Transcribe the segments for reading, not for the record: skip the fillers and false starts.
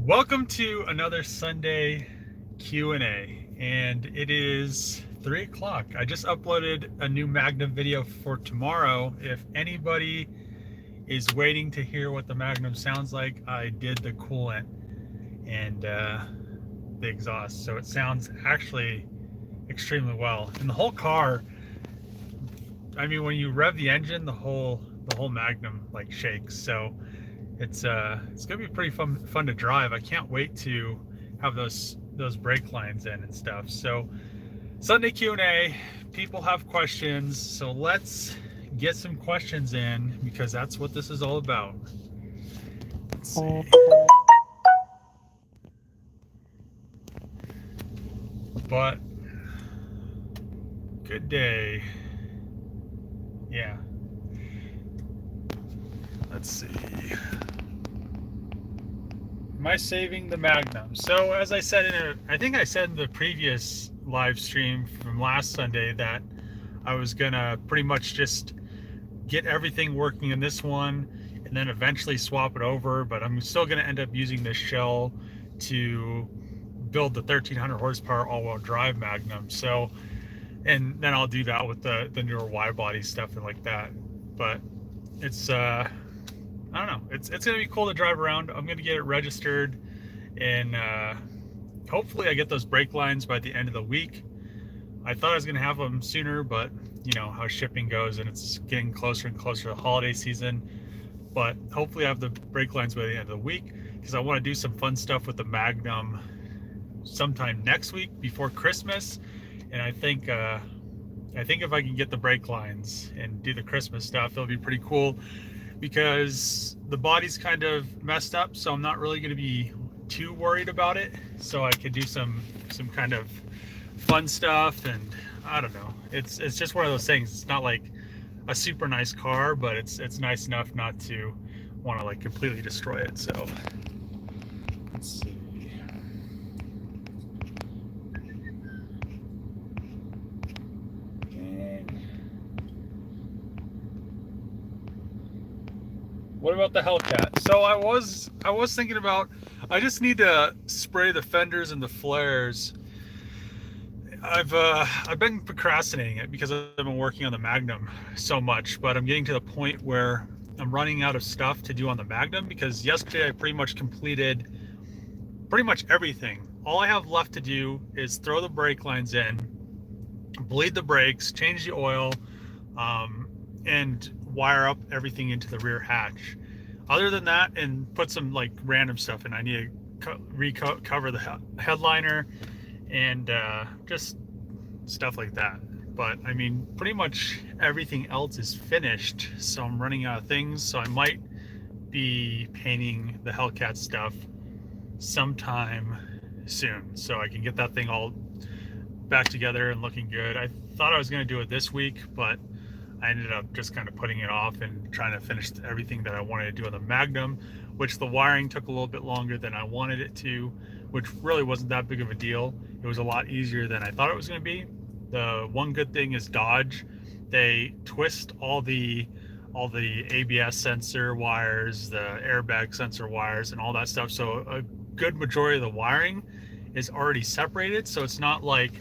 Welcome to another Sunday Q&A, and it is 3 o'clock. I just uploaded a new Magnum video for tomorrow. If anybody is waiting to hear what the Magnum sounds like, I did the coolant and the exhaust, so it sounds actually extremely well. And the whole car, I mean, when you rev the engine, the whole Magnum like shakes. So it's gonna be pretty fun to drive. I can't wait to have those brake lines in and stuff. So Sunday Q&A, people have questions, so let's get some questions in because that's what this is all about. Let's see. But good day. Yeah. Let's see. Am I saving the Magnum? So as I said I think I said in the previous live stream from last Sunday that I was gonna pretty much just get everything working in this one and then eventually swap it over, but I'm still gonna end up using this shell to build the 1300 horsepower all-wheel drive Magnum. So, and then I'll do that with the newer wide body stuff and like that. But it's I don't know. It's gonna be cool to drive around. I'm gonna get it registered, and hopefully I get those brake lines by the end of the week. I thought I was gonna have them sooner, but you know how shipping goes, and it's getting closer and closer to the holiday season. But hopefully I have the brake lines by the end of the week because I want to do some fun stuff with the Magnum sometime next week before Christmas. And I think if I can get the brake lines and do the Christmas stuff, it'll be pretty cool because the body's kind of messed up, so I'm not really going to be too worried about it. So I could do some kind of fun stuff, and I don't know. It's just one of those things. It's not like a super nice car, but it's nice enough not to want to like completely destroy it. So let's see. What about the Hellcat? So I was thinking about, I just need to spray the fenders and the flares. I've been procrastinating it because I've been working on the Magnum so much, but I'm getting to the point where I'm running out of stuff to do on the Magnum because yesterday I pretty much completed pretty much everything. All I have left to do is throw the brake lines in, bleed the brakes, change the oil, and wire up everything into the rear hatch. Other than that, and put some like random stuff in. I need to recover the headliner and just stuff like that. But I mean, pretty much everything else is finished, so I'm running out of things. So I might be painting the Hellcat stuff sometime soon, so I can get that thing all back together and looking good. I thought I was going to do it this week, but I ended up just kind of putting it off and trying to finish everything that I wanted to do on the Magnum, which the wiring took a little bit longer than I wanted it to, which really wasn't that big of a deal. It was a lot easier than I thought it was going to be. The one good thing is Dodge. They twist all the ABS sensor wires, the airbag sensor wires, and all that stuff. So a good majority of the wiring is already separated. So it's not like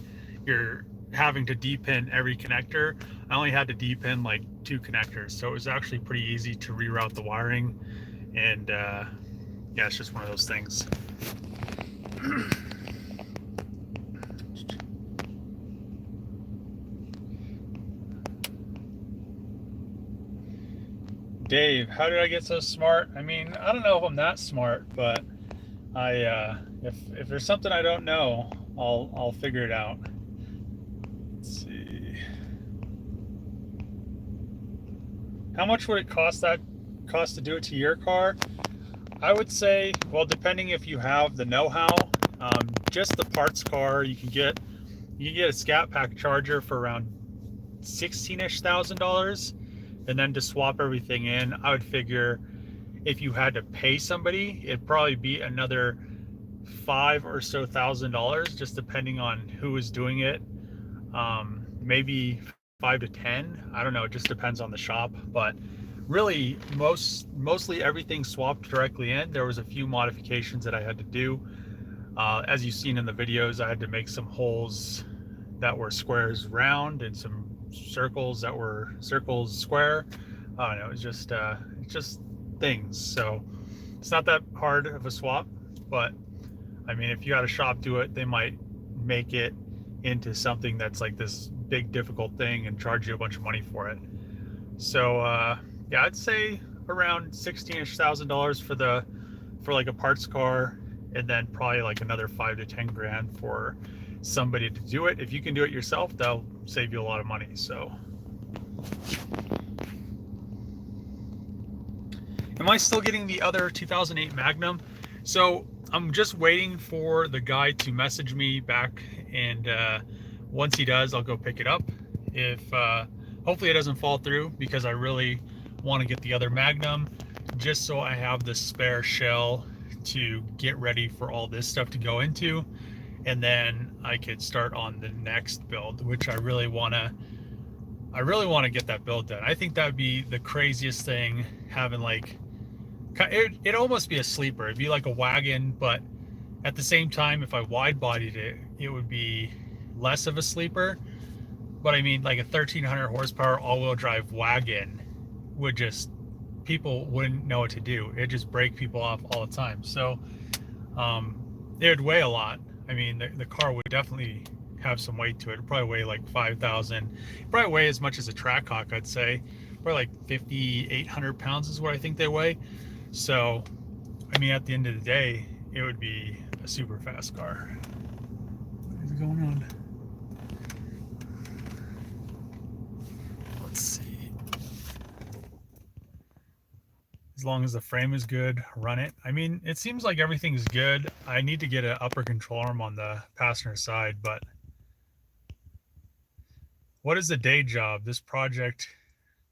you're having to depin every connector. I only had to depin like 2 connectors, so it was actually pretty easy to reroute the wiring. And yeah, it's just one of those things. Dave, how did I get so smart? I mean, I don't know if I'm that smart, but if there's something I don't know, I'll figure it out. Let's see. How much would it cost to do it to your car? I would say, well, depending if you have the know-how, just the parts car, you can get a Scat Pack charger for around $16,000-ish, and then to swap everything in, I would figure if you had to pay somebody, it'd probably be another $5,000 or so, just depending on who is doing it. Maybe 5 to 10. I don't know. It just depends on the shop, but really mostly everything swapped directly in. There was a few modifications that I had to do. As you've seen in the videos, I had to make some holes that were squares round and some circles that were circles square. And it was just things. So it's not that hard of a swap, but I mean, if you had a shop do it, they might make it into something that's like this big difficult thing and charge you a bunch of money for it. So yeah, I'd say around $16,000 for like a parts car, and then probably like another 5 to 10 grand for somebody to do it. If you can do it yourself, that'll save you a lot of money. So, am I still getting the other 2008 Magnum? So I'm just waiting for the guy to message me back, and once he does, I'll go pick it up. If hopefully it doesn't fall through, because I really want to get the other Magnum just so I have the spare shell to get ready for all this stuff to go into, and then I could start on the next build, which I really want to get that build done. I think that would be the craziest thing, having like it'd almost be a sleeper. It'd be like a wagon, but at the same time, if I wide bodied it, it would be less of a sleeper. But I mean, like a 1300 horsepower all-wheel drive wagon would just, people wouldn't know what to do. It'd just break people off all the time. So it would weigh a lot. I mean, the car would definitely have some weight to it. It'd probably weigh like 5,000. Probably weigh as much as a Trackhawk, I'd say. Probably like 5,800 pounds is what I think they weigh. So, I mean, at the end of the day, it would be a super fast car. What is going on? Let's see. As long as the frame is good, run it. I mean, it seems like everything's good. I need to get an upper control arm on the passenger side, but what is the day job? This project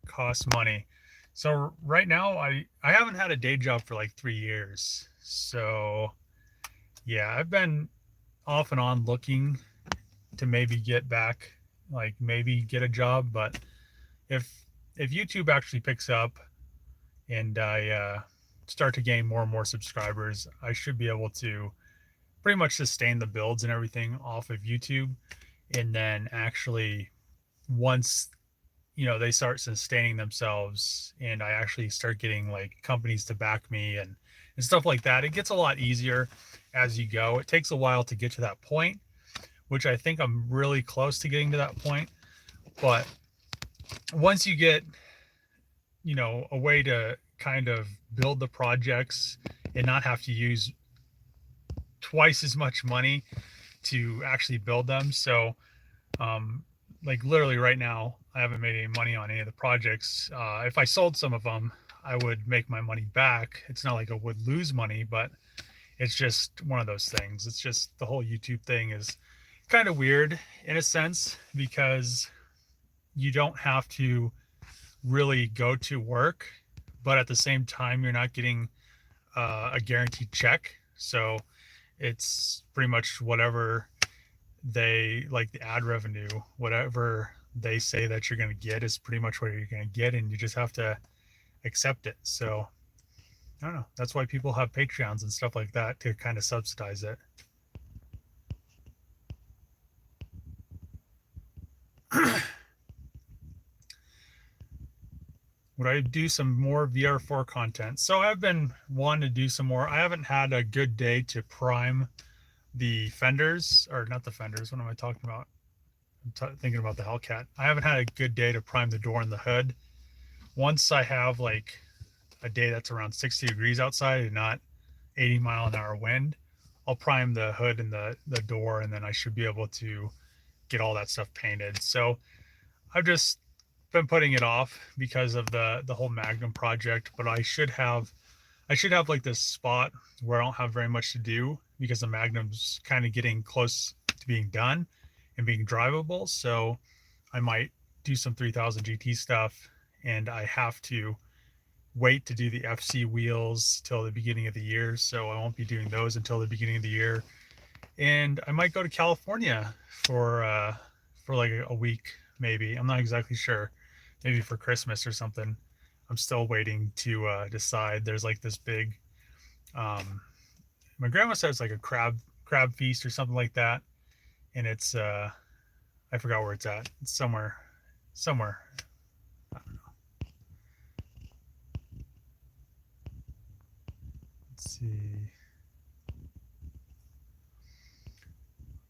costs money. So right now, I haven't had a day job for like 3 years. So yeah, I've been off and on looking to maybe get back, like maybe get a job. But if YouTube actually picks up and I start to gain more and more subscribers, I should be able to pretty much sustain the builds and everything off of YouTube. And then actually, once they start sustaining themselves and I actually start getting like companies to back me and stuff like that, it gets a lot easier as you go. It takes a while to get to that point, which I think I'm really close to getting to that point. But once you get, a way to kind of build the projects and not have to use twice as much money to actually build them. So, like literally right now, I haven't made any money on any of the projects. If I sold some of them, I would make my money back. It's not like I would lose money, but it's just one of those things. It's just the whole YouTube thing is kind of weird in a sense, because you don't have to really go to work, but at the same time, you're not getting a guaranteed check. So it's pretty much whatever they like, the ad revenue, whatever they say that you're going to get is pretty much what you're going to get, and you just have to accept it. So I don't know. That's why people have Patreons and stuff like that, to kind of subsidize it. Would I do some more VR4 content? So I've been wanting to do some more. I haven't had a good day to prime the fenders, or not the fenders. What am I talking about? I'm thinking about the Hellcat. I haven't had a good day to prime the door and the hood. Once I have like a day that's around 60 degrees outside and not 80-mile-an-hour wind, I'll prime the hood and the door, and then I should be able to get all that stuff painted. So I've just been putting it off because of the whole Magnum project, but I should have like this spot where I don't have very much to do, because the Magnum's kind of getting close to being done and being drivable. So I might do some 3000 GT stuff, and I have to wait to do the FC wheels till the beginning of the year. So I won't be doing those until the beginning of the year. And I might go to California for like a week, maybe. I'm not exactly sure. Maybe for Christmas or something. I'm still waiting to decide. There's like this big, um, my grandma says like a crab feast or something like that, and it's I forgot where it's at. It's somewhere. Let's see.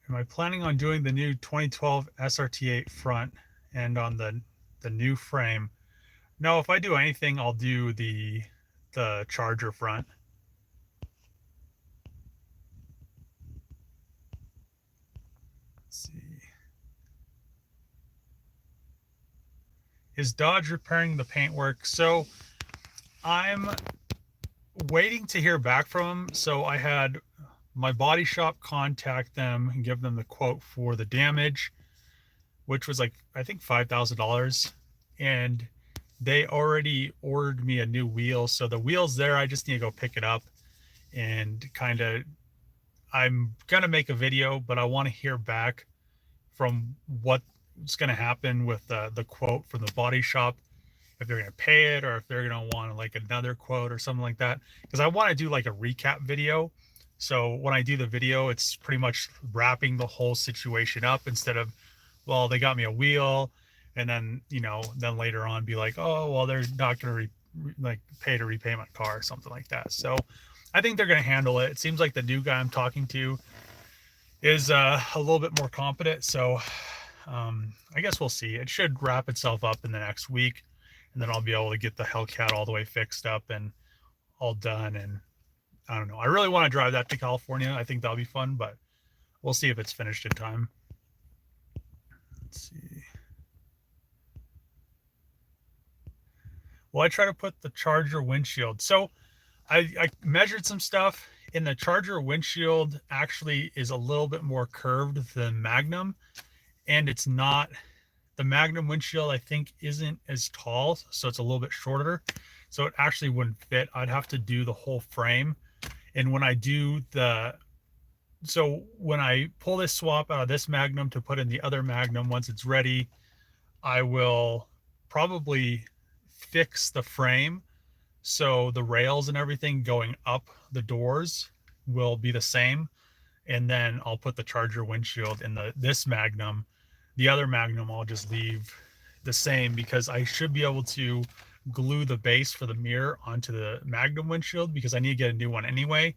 Am I planning on doing the new 2012 SRT8 front and on the new frame? No, if I do anything, I'll do the Charger front. Let's see. Is Dodge repairing the paintwork? So I'm waiting to hear back from them. So I had my body shop contact them and give them the quote for the damage, which was like I think $5,000, and they already ordered me a new wheel. So the wheel's there. I just need to go pick it up and kind of. I'm gonna make a video, but I want to hear back from what's gonna happen with the quote from the body shop, if they're gonna pay it or if they're gonna want like another quote or something like that. Because I want to do like a recap video. So when I do the video, it's pretty much wrapping the whole situation up instead of, well, they got me a wheel, and then then later on be like, oh, well, they're not gonna like pay to repay my car or something like that. So I think they're gonna handle it. It seems like the new guy I'm talking to is a little bit more competent. So I guess we'll see. It should wrap itself up in the next week, and then I'll be able to get the Hellcat all the way fixed up and all done. And I don't know. I really want to drive that to California. I think that'll be fun, but we'll see if it's finished in time. Let's see. Well, I try to put the Charger windshield. So I measured some stuff, and the Charger windshield actually is a little bit more curved than Magnum, and it's not. The Magnum windshield, I think, isn't as tall, so it's a little bit shorter. So it actually wouldn't fit. I'd have to do the whole frame. And when I do when I pull this swap out of this Magnum to put in the other Magnum, once it's ready, I will probably fix the frame. So the rails and everything going up the doors will be the same. And then I'll put the Charger windshield in this Magnum. The other Magnum I'll just leave the same, because I should be able to glue the base for the mirror onto the Magnum windshield, because I need to get a new one anyway,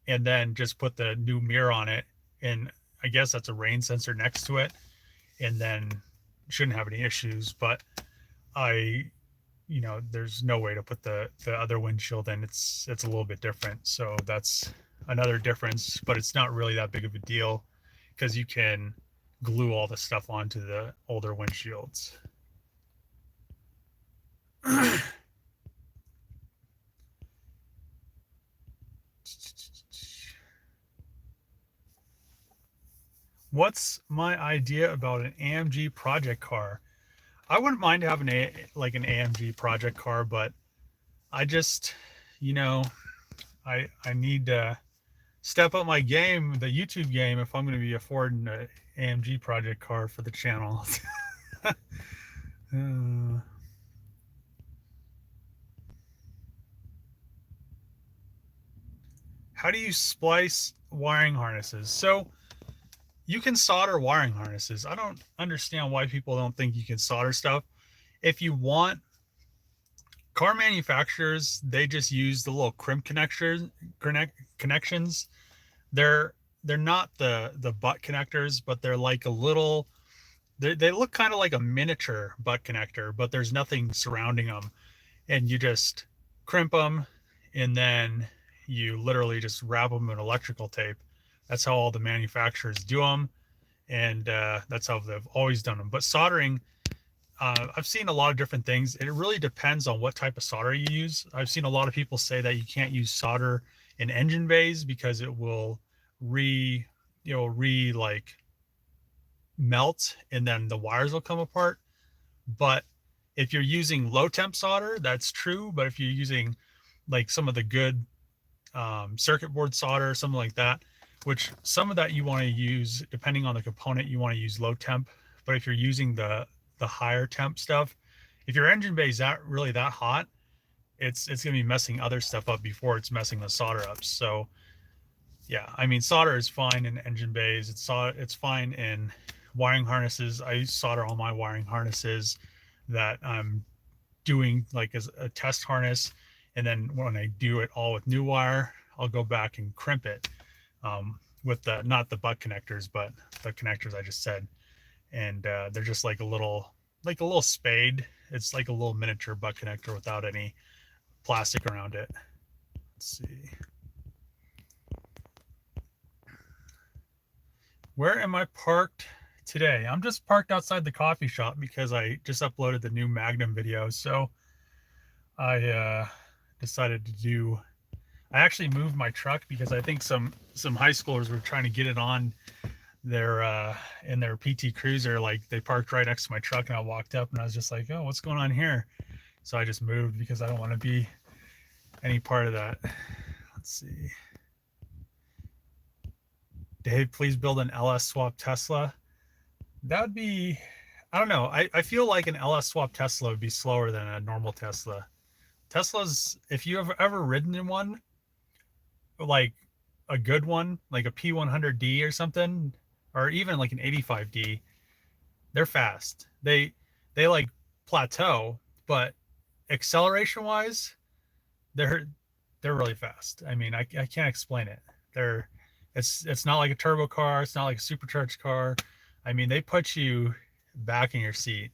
and then just put the new mirror on it. And I guess that's a rain sensor next to it, and then shouldn't have any issues. But there's no way to put the other windshield in. It's a little bit different. So that's another difference, but it's not really that big of a deal, because you can glue all the stuff onto the older windshields. What's my idea about an AMG project car? I wouldn't mind having an AMG project car, but I just, I need to step up my game, the YouTube game, if I'm going to be affording an AMG project car for the channel. How do you splice wiring harnesses? So you can solder wiring harnesses. I don't understand why people don't think you can solder stuff. If you want, car manufacturers, they just use the little crimp connections. They're not the butt connectors, but they're like a little, they look kind of like a miniature butt connector, but there's nothing surrounding them. And you just crimp them, and then you literally just wrap them in electrical tape. That's how all the manufacturers do them, and that's how they've always done them. But soldering, I've seen a lot of different things. It really depends on what type of solder you use. I've seen a lot of people say that you can't use solder in engine bays because it will like melt, and then the wires will come apart. But if you're using low temp solder, that's true. But if you're using like some of the good circuit board solder or something like that, which some of that you want to use, depending on the component, you want to use low temp. But if you're using the higher temp stuff, if your engine bay is really that hot, it's gonna be messing other stuff up before it's messing the solder up. So yeah, I mean, solder is fine in engine bays. It's fine in wiring harnesses. I solder all my wiring harnesses that I'm doing like as a test harness, and then when I do it all with new wire, I'll go back and crimp it with the not the butt connectors, but the connectors I just said, and they're just like a little spade. It's like a little miniature butt connector without any plastic around it. Let's see. Where am I parked today? I'm just parked outside the coffee shop because I just uploaded the new Magnum video. So I decided to do. I actually moved my truck because I think some high schoolers were trying to get it on their in their PT Cruiser. Like they parked right next to my truck, and I walked up and I was just like, "Oh, what's going on here?" So I just moved because I don't want to be any part of that. Let's see. Dave, please build an LS swap Tesla. That would be, I don't know. I feel like an LS swap Tesla would be slower than a normal Tesla. Tesla's, if you've ever ridden in one, like a good one, like a P100D or something, or even like an 85D, they're fast. They like plateau, but acceleration wise, they're they're really fast. I mean, I can't explain it. They're it's not like a turbo car. It's not like a supercharged car. I mean, they put you back in your seat.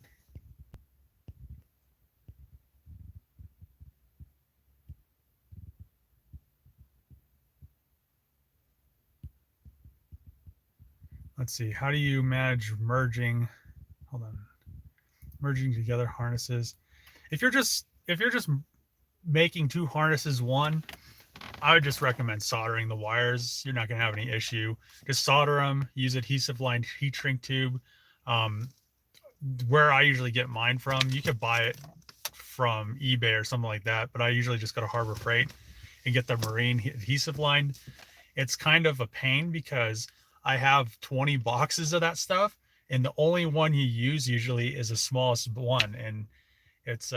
Let's see. How do you manage merging? Hold on. Merging together harnesses. If you're just making two harnesses one, I would just recommend soldering the wires. You're not going to have any issue. Just solder them. Use adhesive lined heat shrink tube. Um, where I usually get mine from, you could buy it from eBay or something like that, but I usually just go to Harbor Freight and get the marine adhesive lined. It's kind of a pain because I have 20 boxes of that stuff, and the only one you use usually is the smallest one, and it's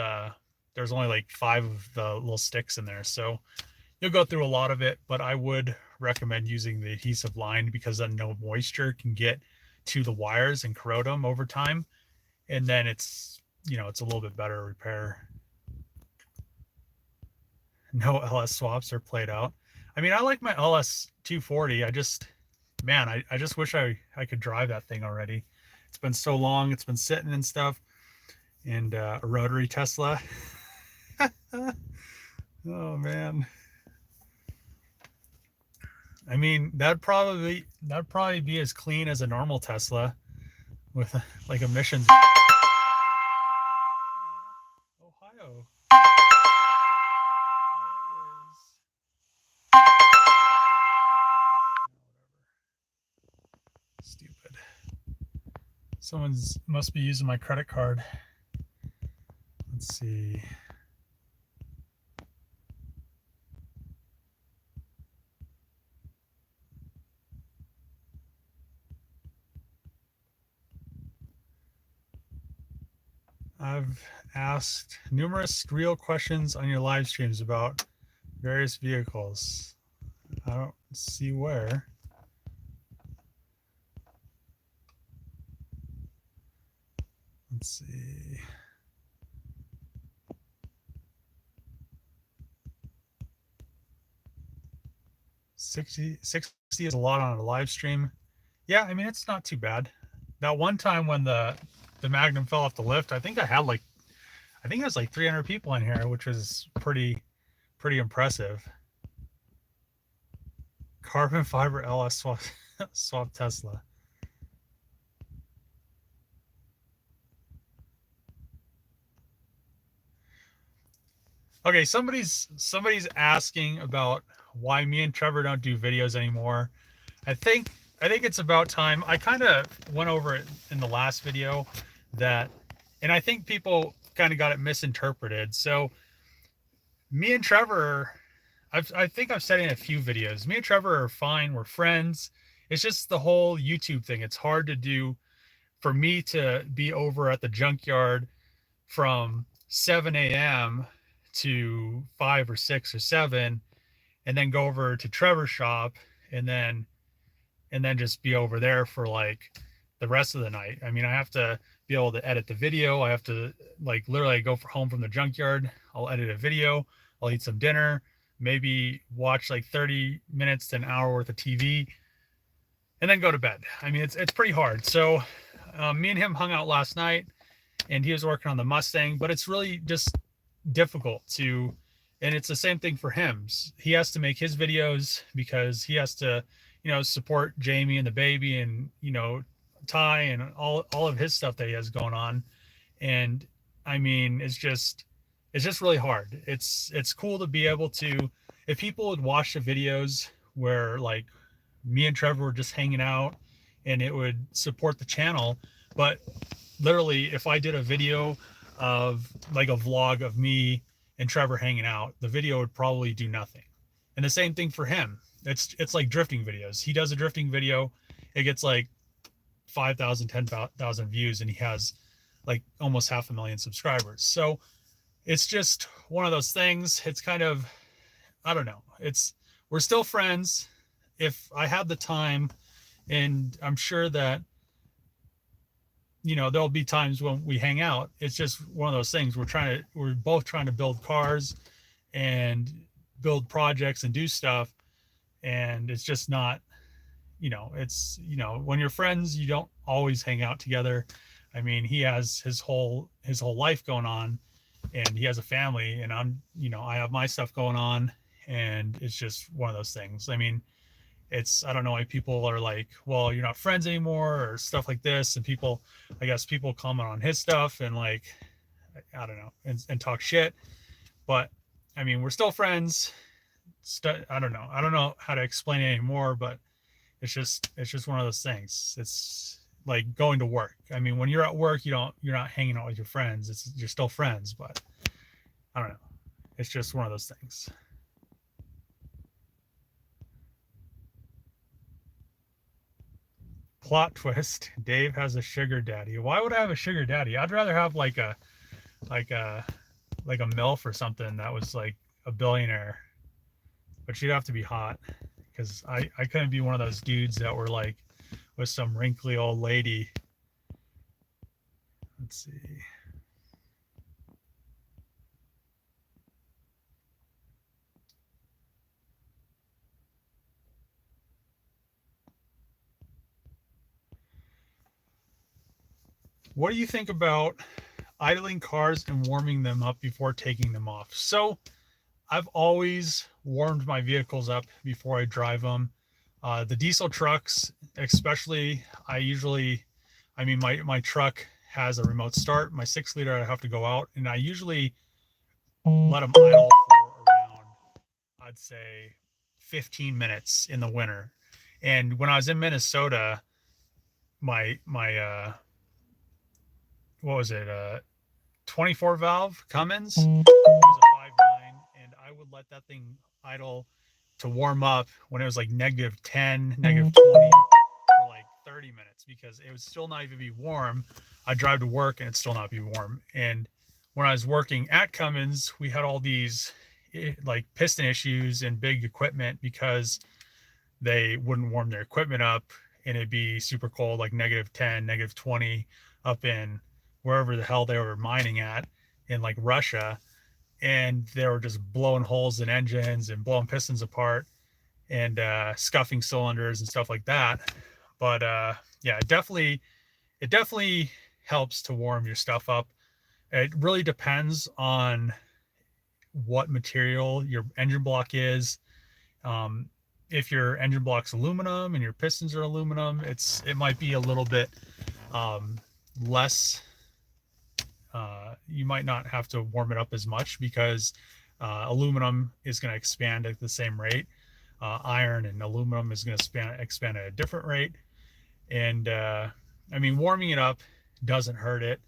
there's only like 5 of the little sticks in there, so you'll go through a lot of it. But I would recommend using the adhesive line because then no moisture can get to the wires and corrode them over time, and then it's it's a little bit better repair. No LS swaps are played out. I mean, I like my LS 240. Man, I just wish I could drive that thing already. It's been so long. It's been sitting and stuff. And a rotary Tesla. Oh man. I mean, that'd probably be as clean as a normal Tesla with like emissions. Ohio. Stupid. Someone's must be using my credit card. Let's see. I've asked numerous real questions on your live streams about various vehicles. I don't see where. Let's see. 60 is a lot on a live stream. Yeah, I mean, it's not too bad. That one time when the Magnum fell off the lift, I think it was like 300 people in here, which was pretty impressive. Carbon fiber LS swap Tesla. Okay, somebody's asking about why me and Trevor don't do videos anymore. I think it's about time. I kind of went over it in the last video and I think people kind of got it misinterpreted. So me and Trevor, I think I've said in a few videos, me and Trevor are fine. We're friends. It's just the whole YouTube thing. It's hard to do for me to be over at the junkyard from 7 a.m. to 5 or 6 or 7, and then go over to Trevor's shop, and then just be over there for like the rest of the night. I mean, I have to be able to edit the video. I have to, like, literally go home from the junkyard. I'll edit a video. I'll eat some dinner, maybe watch like 30 minutes to an hour worth of TV, and then go to bed. I mean, it's pretty hard. So me and him hung out last night, and he was working on the Mustang, but it's really just difficult to, and it's the same thing for him. He has to make his videos because he has to, support Jamie and the baby, and, Ty, and all of his stuff that he has going on. And I mean, it's just really hard. It's cool to be able to, if people would watch the videos where like me and Trevor were just hanging out, and it would support the channel. But literally, if I did a video of like a vlog of me and Trevor hanging out, the video would probably do nothing. And the same thing for him. It's like drifting videos. He does a drifting video, it gets like 5,000, 10,000 views, and he has like almost 500,000 subscribers. So it's just one of those things. It's kind of, I don't know. We're still friends if I have the time, and I'm sure that, there'll be times when we hang out. It's just one of those things. We're both trying to build cars and build projects and do stuff. And it's just not, when you're friends, you don't always hang out together. I mean, he has his whole life going on, and he has a family, and I have my stuff going on, and it's just one of those things. I mean, I don't know why people are like, well, you're not friends anymore or stuff like this. And I guess people comment on his stuff and like, I don't know, and talk shit. But I mean, we're still friends. I don't know how to explain it anymore, but it's just one of those things. It's like going to work. I mean, when you're at work, you're not hanging out with your friends. You're still friends, but I don't know. It's just one of those things. Plot twist: Dave has a sugar daddy. Why would I have a sugar daddy? I'd rather have like a MILF or something that was like a billionaire, but she'd have to be hot, because I couldn't be one of those dudes that were like with some wrinkly old lady. Let's see. What do you think about idling cars and warming them up before taking them off? So I've always warmed my vehicles up before I drive them. The diesel trucks, especially, I mean, my truck has a remote start. My 6-liter, I have to go out, and I usually let them idle for around, I'd say, 15 minutes in the winter. And when I was in Minnesota, my what was it? 24 valve Cummins. It was a 5.9, and I would let that thing idle to warm up when it was like -10, -20 for like 30 minutes, because it would still not even be warm. I'd drive to work and it'd still not be warm. And when I was working at Cummins, we had all these like piston issues and big equipment because they wouldn't warm their equipment up, and it'd be super cold, like -10, -20 up in wherever the hell they were mining at in like Russia. And they were just blowing holes in engines and blowing pistons apart, and scuffing cylinders and stuff like that. But yeah, it definitely helps to warm your stuff up. It really depends on what material your engine block is. If your engine block's aluminum and your pistons are aluminum, it might be a little bit less. You might not have to warm it up as much, because aluminum is going to expand at the same rate. Iron and aluminum is going to expand at a different rate. And I mean, warming it up doesn't hurt it.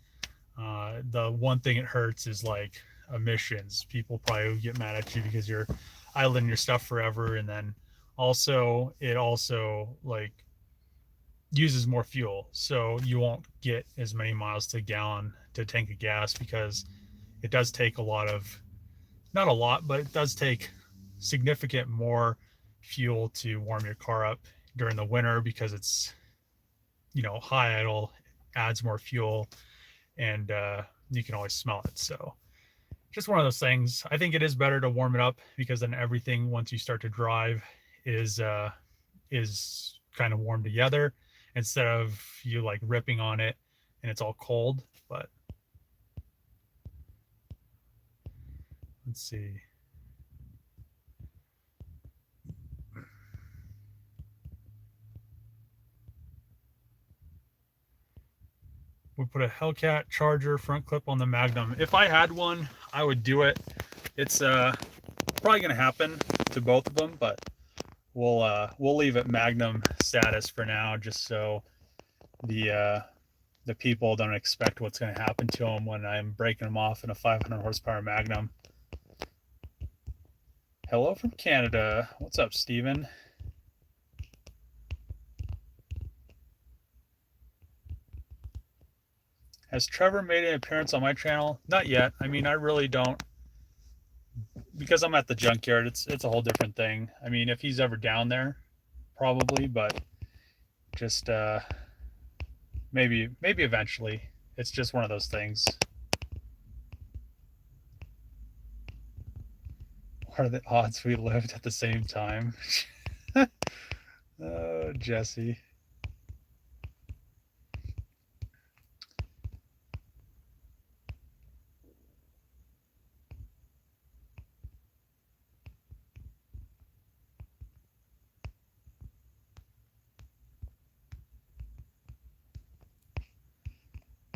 The one thing it hurts is like emissions. People probably get mad at you because you're idling your stuff forever. And then it also like uses more fuel, so you won't get as many miles to a gallon to tank of gas because it does take a lot of, not a lot, but it does take significant more fuel to warm your car up during the winter because it's, high idle, adds more fuel, and you can always smell it. So just one of those things. I think it is better to warm it up because then everything once you start to drive is kind of warm together instead of you like ripping on it and it's all cold. But let's see. We put a Hellcat Charger front clip on the Magnum. If I had one, I would do it. It's probably gonna happen to both of them, but we'll leave it Magnum status for now, just so the people don't expect what's going to happen to them when I'm breaking them off in a 500 horsepower Magnum. Hello from Canada. What's up, Steven? Has Trevor made an appearance on my channel? Not yet. I mean, I really don't, because I'm at the junkyard. It's a whole different thing. I mean, if he's ever down there, probably, but just maybe eventually. It's just one of those things. What are the odds we lived at the same time? Oh, Jesse.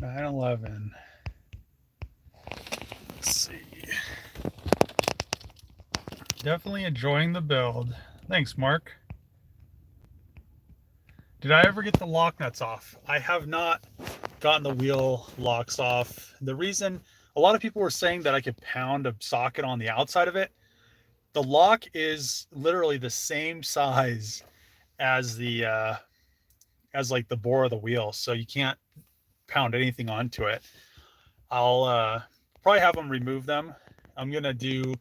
Nine 11. Let's see. Definitely enjoying the build. Thanks, Mark. Did I ever get the lock nuts off? I have not gotten the wheel locks off. The reason, a lot of people were saying that I could pound a socket on the outside of it. The lock is literally the same size as as like the bore of the wheel, so you can't pound anything onto it. I'll probably have them remove them. I'm gonna do.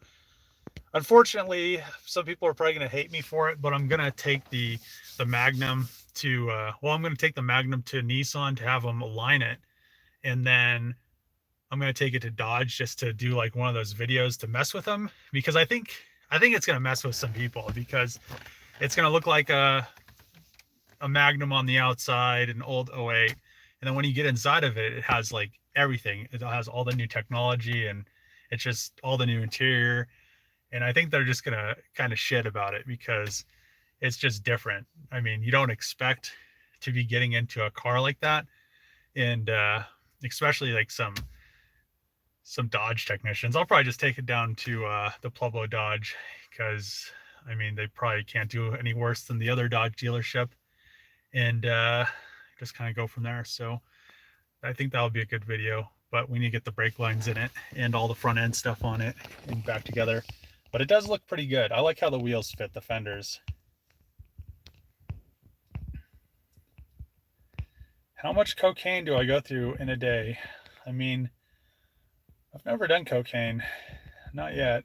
Unfortunately, some people are probably gonna hate me for it, but I'm gonna take the Magnum to I'm gonna take the Magnum to Nissan to have them align it, and then I'm gonna take it to Dodge just to do like one of those videos to mess with them, because I think it's gonna mess with some people because it's gonna look like a Magnum on the outside, an old '08, and then when you get inside of it, it has like everything. It has all the new technology and it's just all the new interior. And I think they're just gonna kind of shit about it because it's just different. I mean, you don't expect to be getting into a car like that, and especially like some Dodge technicians. I'll probably just take it down to the Pueblo Dodge because I mean they probably can't do any worse than the other Dodge dealership, and just kind of go from there. So I think that'll be a good video, but we need to get the brake lines in it and all the front end stuff on it and back together. But it does look pretty good. I like how the wheels fit the fenders. How much cocaine do I go through in a day? I mean, I've never done cocaine. Not yet.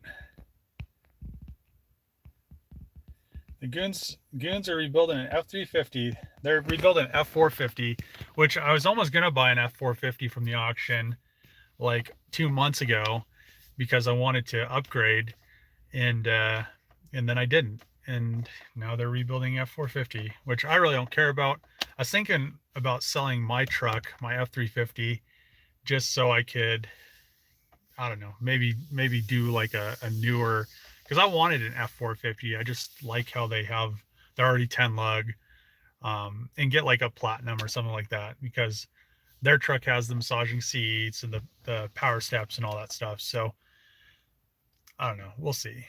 The goons are rebuilding an F350. They're rebuilding an F450, which I was almost gonna buy an F450 from the auction like 2 months ago because I wanted to upgrade, and then I didn't. And now they're rebuilding F450, which I really don't care about. I was thinking about selling my truck, my F350, just so I could, I don't know, maybe do like a newer, because I wanted an F450. I just like how they're already 10 lug, and get like a platinum or something like that, because their truck has the massaging seats and the power steps and all that stuff. So I don't know. We'll see.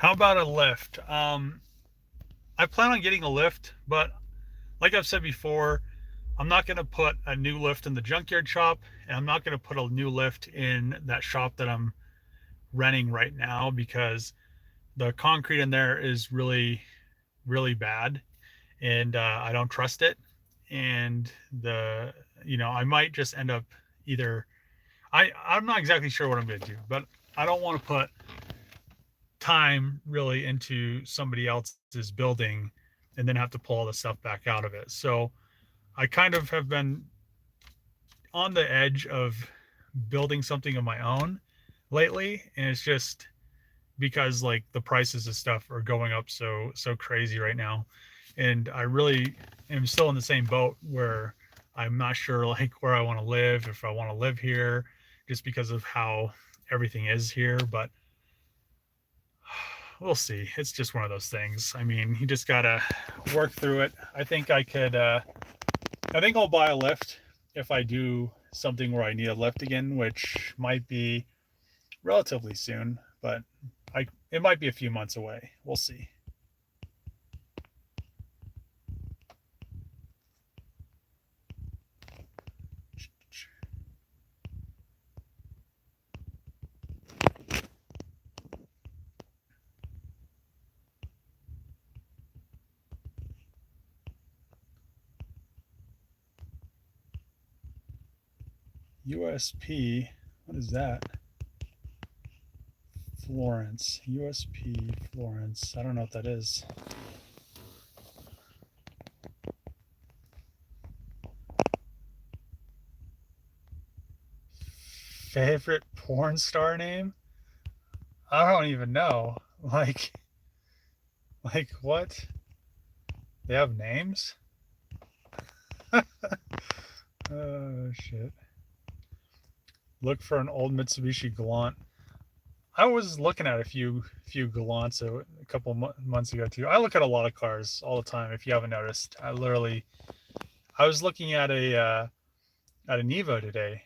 How about a lift? I plan on getting a lift, but like I've said before, I'm not going to put a new lift in the junkyard shop, and I'm not going to put a new lift in that shop that I'm renting right now because the concrete in there is really, really bad, and I don't trust it. And I might just end up either I'm not exactly sure what I'm going to do, but I don't want to put time really into somebody else's building and then have to pull all the stuff back out of it. So I kind of have been on the edge of building something of my own lately, and it's just because like the prices of stuff are going up so crazy right now, and I really am still in the same boat where I'm not sure like where I want to live, if I want to live here, just because of how everything is here. But we'll see. It's just one of those things. I mean, you just gotta work through it. I think I'll buy a lift if I do something where I need a lift again, which might be relatively soon, but it might be a few months away. We'll see. USP, what is that? Florence, USP Florence. I don't know what that is. Favorite porn star name? I don't even know. Like what? They have names? Oh shit. Look for an old Mitsubishi Galant. I was looking at a few Galants a couple months ago too. I look at a lot of cars all the time. If you haven't noticed, I was looking at an Evo today.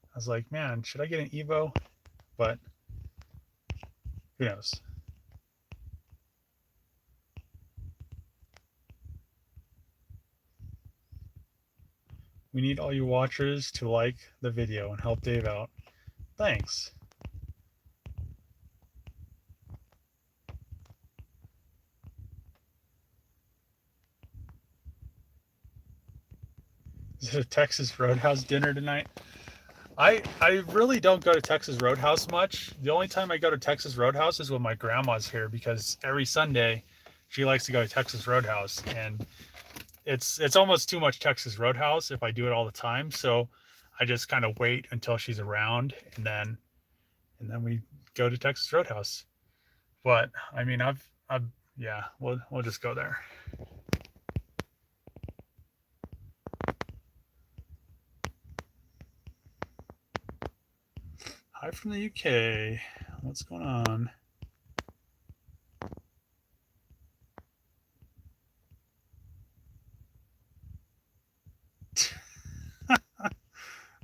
I was like, man, should I get an Evo? But who knows? We need all you watchers to like the video and help Dave out. Thanks. Is it a Texas Roadhouse dinner tonight? I really don't go to Texas Roadhouse much. The only time I go to Texas Roadhouse is when my grandma's here because every Sunday she likes to go to Texas Roadhouse, and it's almost too much Texas Roadhouse if I do it all the time. So I just kind of wait until she's around, and then we go to Texas Roadhouse. But I mean, I've yeah, we'll just go there. Hi from the UK. What's going on?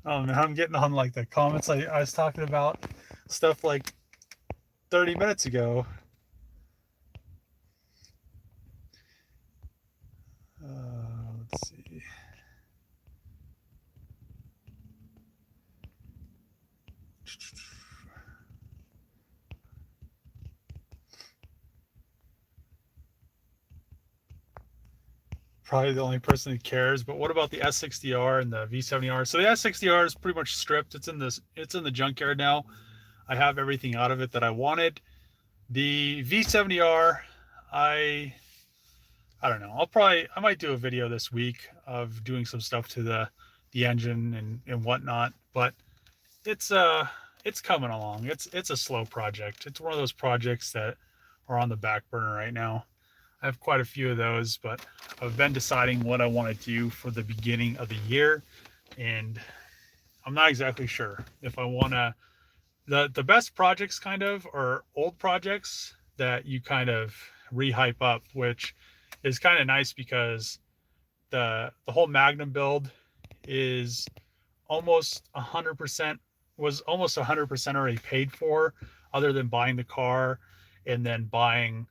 Oh man, I'm getting on like the comments I was talking about stuff like 30 minutes ago. Let's see. Probably the only person who cares. But what about the S60R and the V70R? So the S60R is pretty much stripped. It's in the junkyard now. I have everything out of it that I wanted. The V70R, I I don't know. I might do a video this week of doing some stuff to the engine and whatnot. But it's it's coming along. It's a slow project. It's one of those projects that are on the back burner right now. I have quite a few of those, but I've been deciding what I want to do for the beginning of the year, and I'm not exactly sure if I want to. The best projects kind of are old projects that you kind of rehype up, which is kind of nice because the whole Magnum build is almost 100% was almost 100% already paid for, other than buying the car and then buying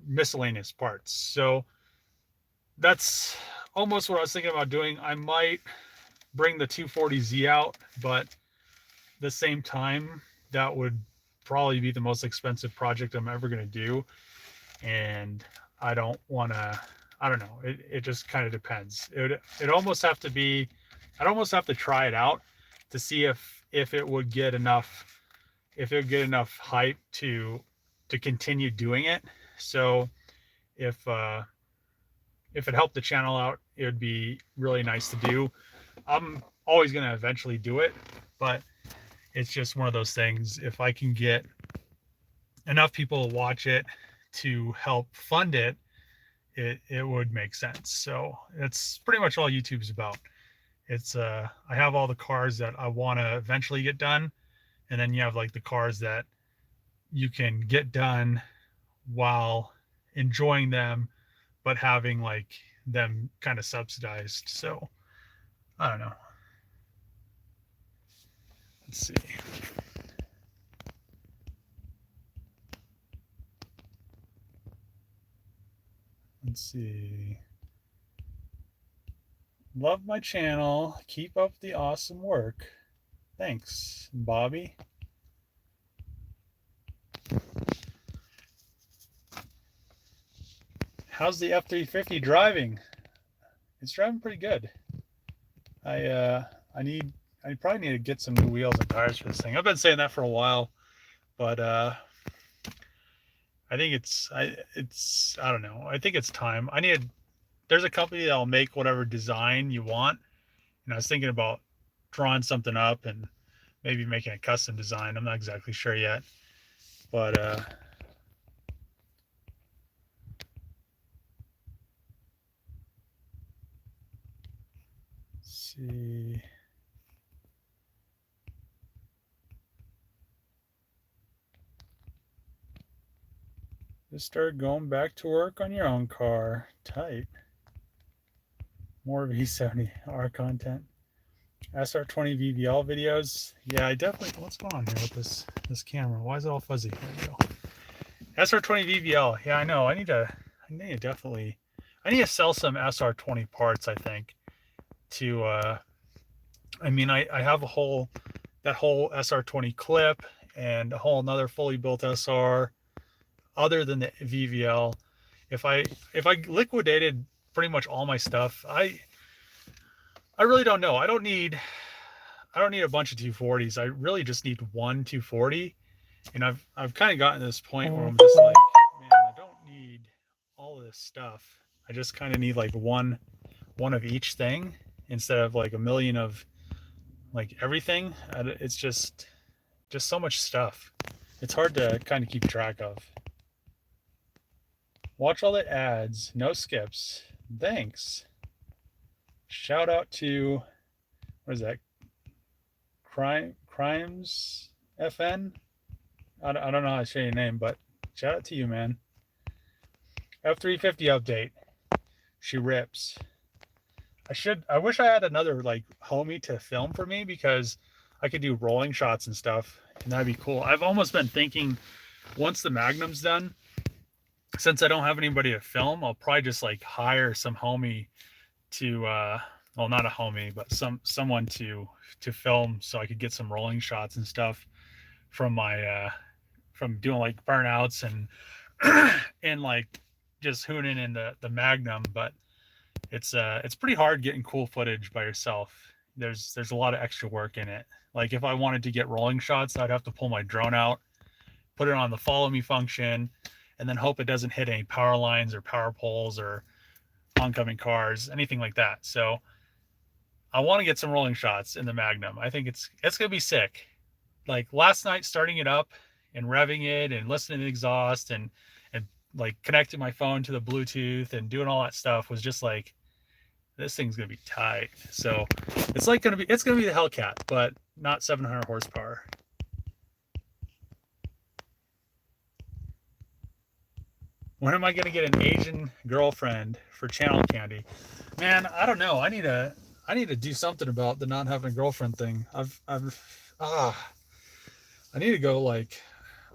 miscellaneous parts. So that's almost what I was thinking about doing. I might bring the 240Z out, but at the same time, that would probably be the most expensive project I'm ever going to do. And I don't want to, I don't know. It just kind of depends. It almost have to be, I'd almost have to try it out to see if it would get enough, if it would get enough hype to continue doing it. So if it helped the channel out, it would be really nice to do. I'm always going to eventually do it, but it's just one of those things. If I can get enough people to watch it to help fund it, it would make sense. So that's pretty much all YouTube's about. It's I have all the cars that I want to eventually get done, and then you have like the cars that you can get done while enjoying them, but having like them kind of subsidized. So I don't know. Let's see. Let's see. Love my channel. Keep up the awesome work. Thanks, Bobby. How's the F-350 driving? It's driving pretty good. I probably need to get some new wheels and tires for this thing. I've been saying that for a while, but I think I don't know. I think it's time. There's a company that'll make whatever design you want. And I was thinking about drawing something up and maybe making a custom design. I'm not exactly sure yet, but let's see. Just start going back to work on your own car. Tight. More V70R content. SR20 VVL videos. Yeah, I definitely. What's going on here with this camera? Why is it all fuzzy? There we go. SR20 VVL. Yeah, I know. I need to sell some SR20 parts, I think. I mean, I have that whole SR20 clip and a whole another fully built SR other than the VVL. If I liquidated pretty much all my stuff, I really don't know. I don't need a bunch of 240s. I really just need one 240. And I've kind of gotten to this point where I'm just like, man, I don't need all of this stuff. I just kind of need like one of each thing instead of like a million of like everything. It's just so much stuff. It's hard to kind of keep track of. Watch all the ads, no skips. Thanks. Shout out to, what is that? Crimes FN? I don't know how to say your name, but shout out to you, man. F350 update. She rips. I wish I had another like homie to film for me, because I could do rolling shots and stuff, and that'd be cool. I've almost been thinking, once the Magnum's done, since I don't have anybody to film, I'll probably just like hire some homie to well, not a homie, but someone to film, so I could get some rolling shots and stuff from my from doing like burnouts and and like just hooning in the Magnum. But it's pretty hard getting cool footage by yourself. There's a lot of extra work in it. Like if I wanted to get rolling shots, I'd have to pull my drone out, put it on the follow me function, and then hope it doesn't hit any power lines or power poles or oncoming cars, anything like that. So I want to get some rolling shots in the Magnum. I think it's gonna be sick. Like last night, starting it up and revving it and listening to the exhaust and like connecting my phone to the Bluetooth and doing all that stuff was just like, this thing's gonna be tight. So it's gonna be the Hellcat, but not 700 horsepower. When am I gonna get an Asian girlfriend for channel candy? Man, I don't know. I need to do something about the not having a girlfriend thing. I need to go, like,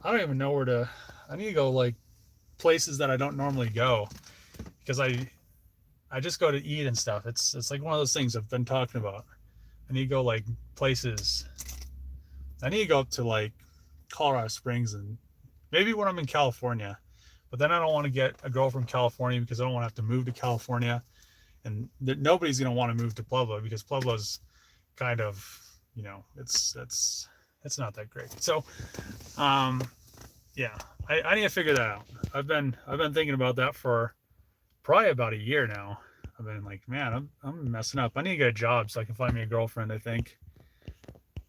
I don't even know where to I need to go like places that I don't normally go because I just go to eat and stuff. It's like one of those things I've been talking about. I need to go like places. I need to go up to like Colorado Springs and maybe when I'm in California. But then I don't want to get a girl from California because I don't want to have to move to California. And nobody's going to want to move to Pueblo because Pueblo's kind of, it's not that great. So, um, yeah, I need to figure that out. I've been thinking about that for probably about a year now. I've been like, man, I'm messing up. I need to get a job so I can find me a girlfriend, I think.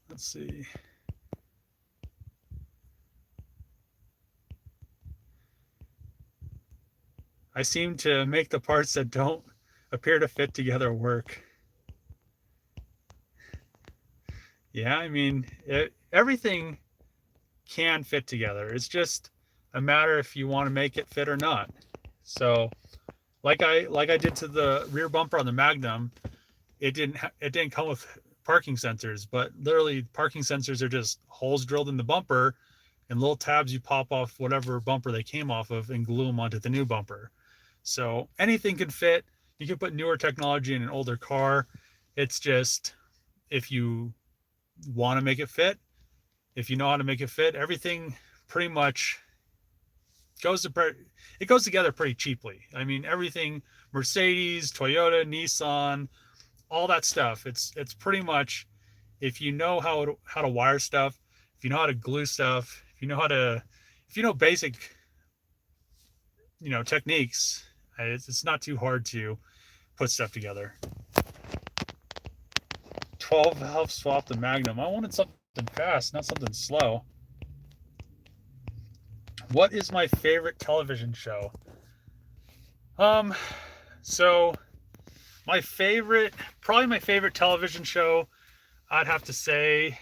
Let's see. I seem to make the parts that don't appear to fit together work. Yeah, I mean, everything can fit together. It's just a matter if you want to make it fit or not. So, like I did to the rear bumper on the Magnum, it didn't come with parking sensors, but literally parking sensors are just holes drilled in the bumper and little tabs you pop off whatever bumper they came off of and glue them onto the new bumper. So anything can fit. You can put newer technology in an older car. It's just if you want to make it fit, if you know how to make it fit, everything pretty much goes to it goes together pretty cheaply. I mean, everything Mercedes, Toyota, Nissan, all that stuff. It's pretty much if you know how to wire stuff, if you know how to glue stuff, if you know basic techniques, it's not too hard to put stuff together. 12 helps swap the Magnum. I wanted something fast, not something slow. What is my favorite television show? Um, so probably my favorite television show, I'd have to say,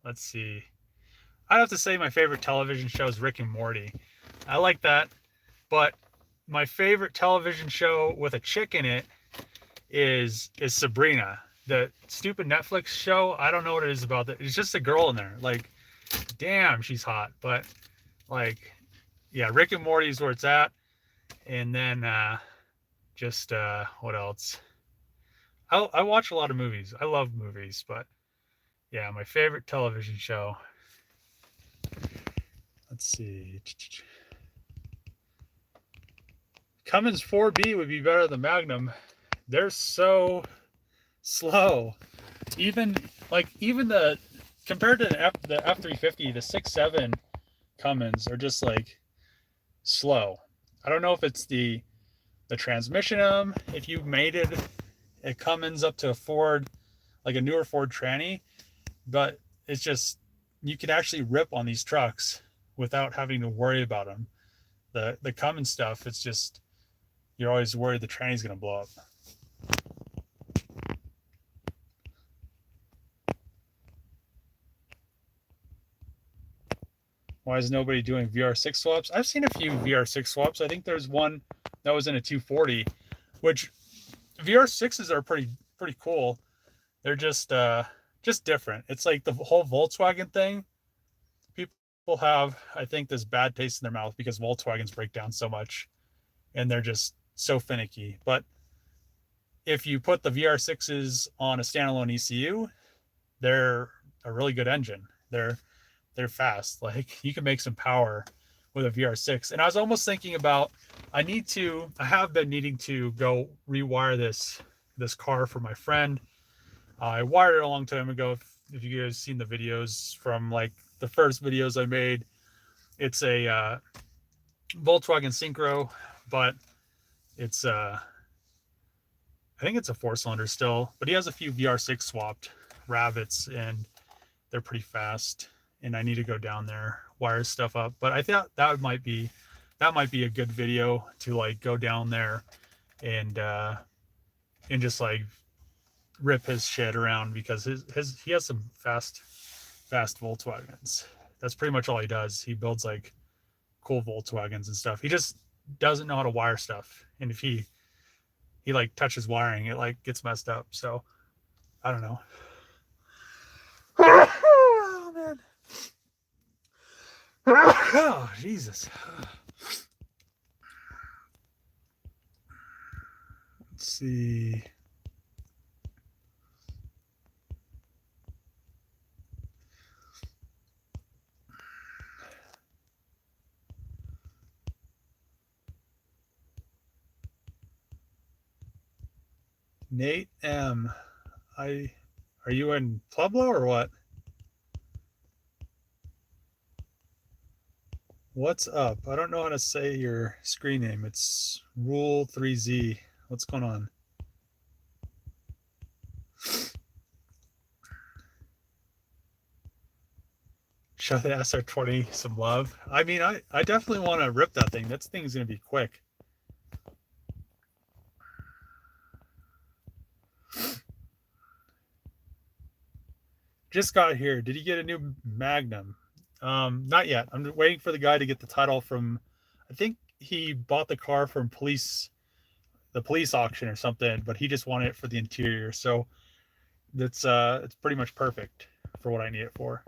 let's see, I'd have to say my favorite television show is Rick and Morty. I like that, but my favorite television show with a chick in it is Sabrina, the stupid Netflix show. I don't know what it is about that. It's just a girl in there. Like, damn, she's hot. But like, yeah, Rick and Morty is where it's at. And then just what else? I watch a lot of movies. I love movies, but yeah, my favorite television show. Let's see. Cummins 4B would be better than Magnum. They're so slow. Even the compared to the F350, the 6.7 Cummins are just like slow. I don't know if it's the transmission if you mated a Cummins up to a Ford, like a newer Ford tranny, but it's just you can actually rip on these trucks without having to worry about them. The Cummins stuff, it's just you're always worried the tranny's gonna blow up. Why is nobody doing VR6 swaps? I've seen a few VR6 swaps. I think there's one that was in a 240, which VR6s are pretty cool. They're just different. It's like the whole Volkswagen thing. People have, I think, this bad taste in their mouth because Volkswagens break down so much and they're just so finicky. But if you put the VR6s on a standalone ECU, they're a really good engine. They're fast. Like you can make some power with a VR6. And I was almost thinking about I have been needing to go rewire this car for my friend. I wired it a long time ago. If you guys seen the videos from like the first videos I made, it's a Volkswagen Synchro, but it's I think it's a 4-cylinder still, but he has a few VR6 swapped rabbits and they're pretty fast. And I need to go down there, wire stuff up. But I thought that might be a good video to like go down there and just like rip his shit around because he has some fast Volkswagens. That's pretty much all he does. He builds like cool Volkswagens and stuff. He just doesn't know how to wire stuff. And if he like touches wiring, it like gets messed up. So I don't know. Oh man. Oh, Jesus. Let's see. Nate M. Are you in Pueblo or what? What's up? I don't know how to say your screen name. It's Rule 3Z. What's going on? Show the SR20 some love. I mean, I definitely want to rip that thing. That thing's going to be quick. Just got here. Did he get a new Magnum? Not yet. I'm waiting for the guy to get the title from. I think he bought the car from the police auction or something, but he just wanted it for the interior. So it's pretty much perfect for what I need it for.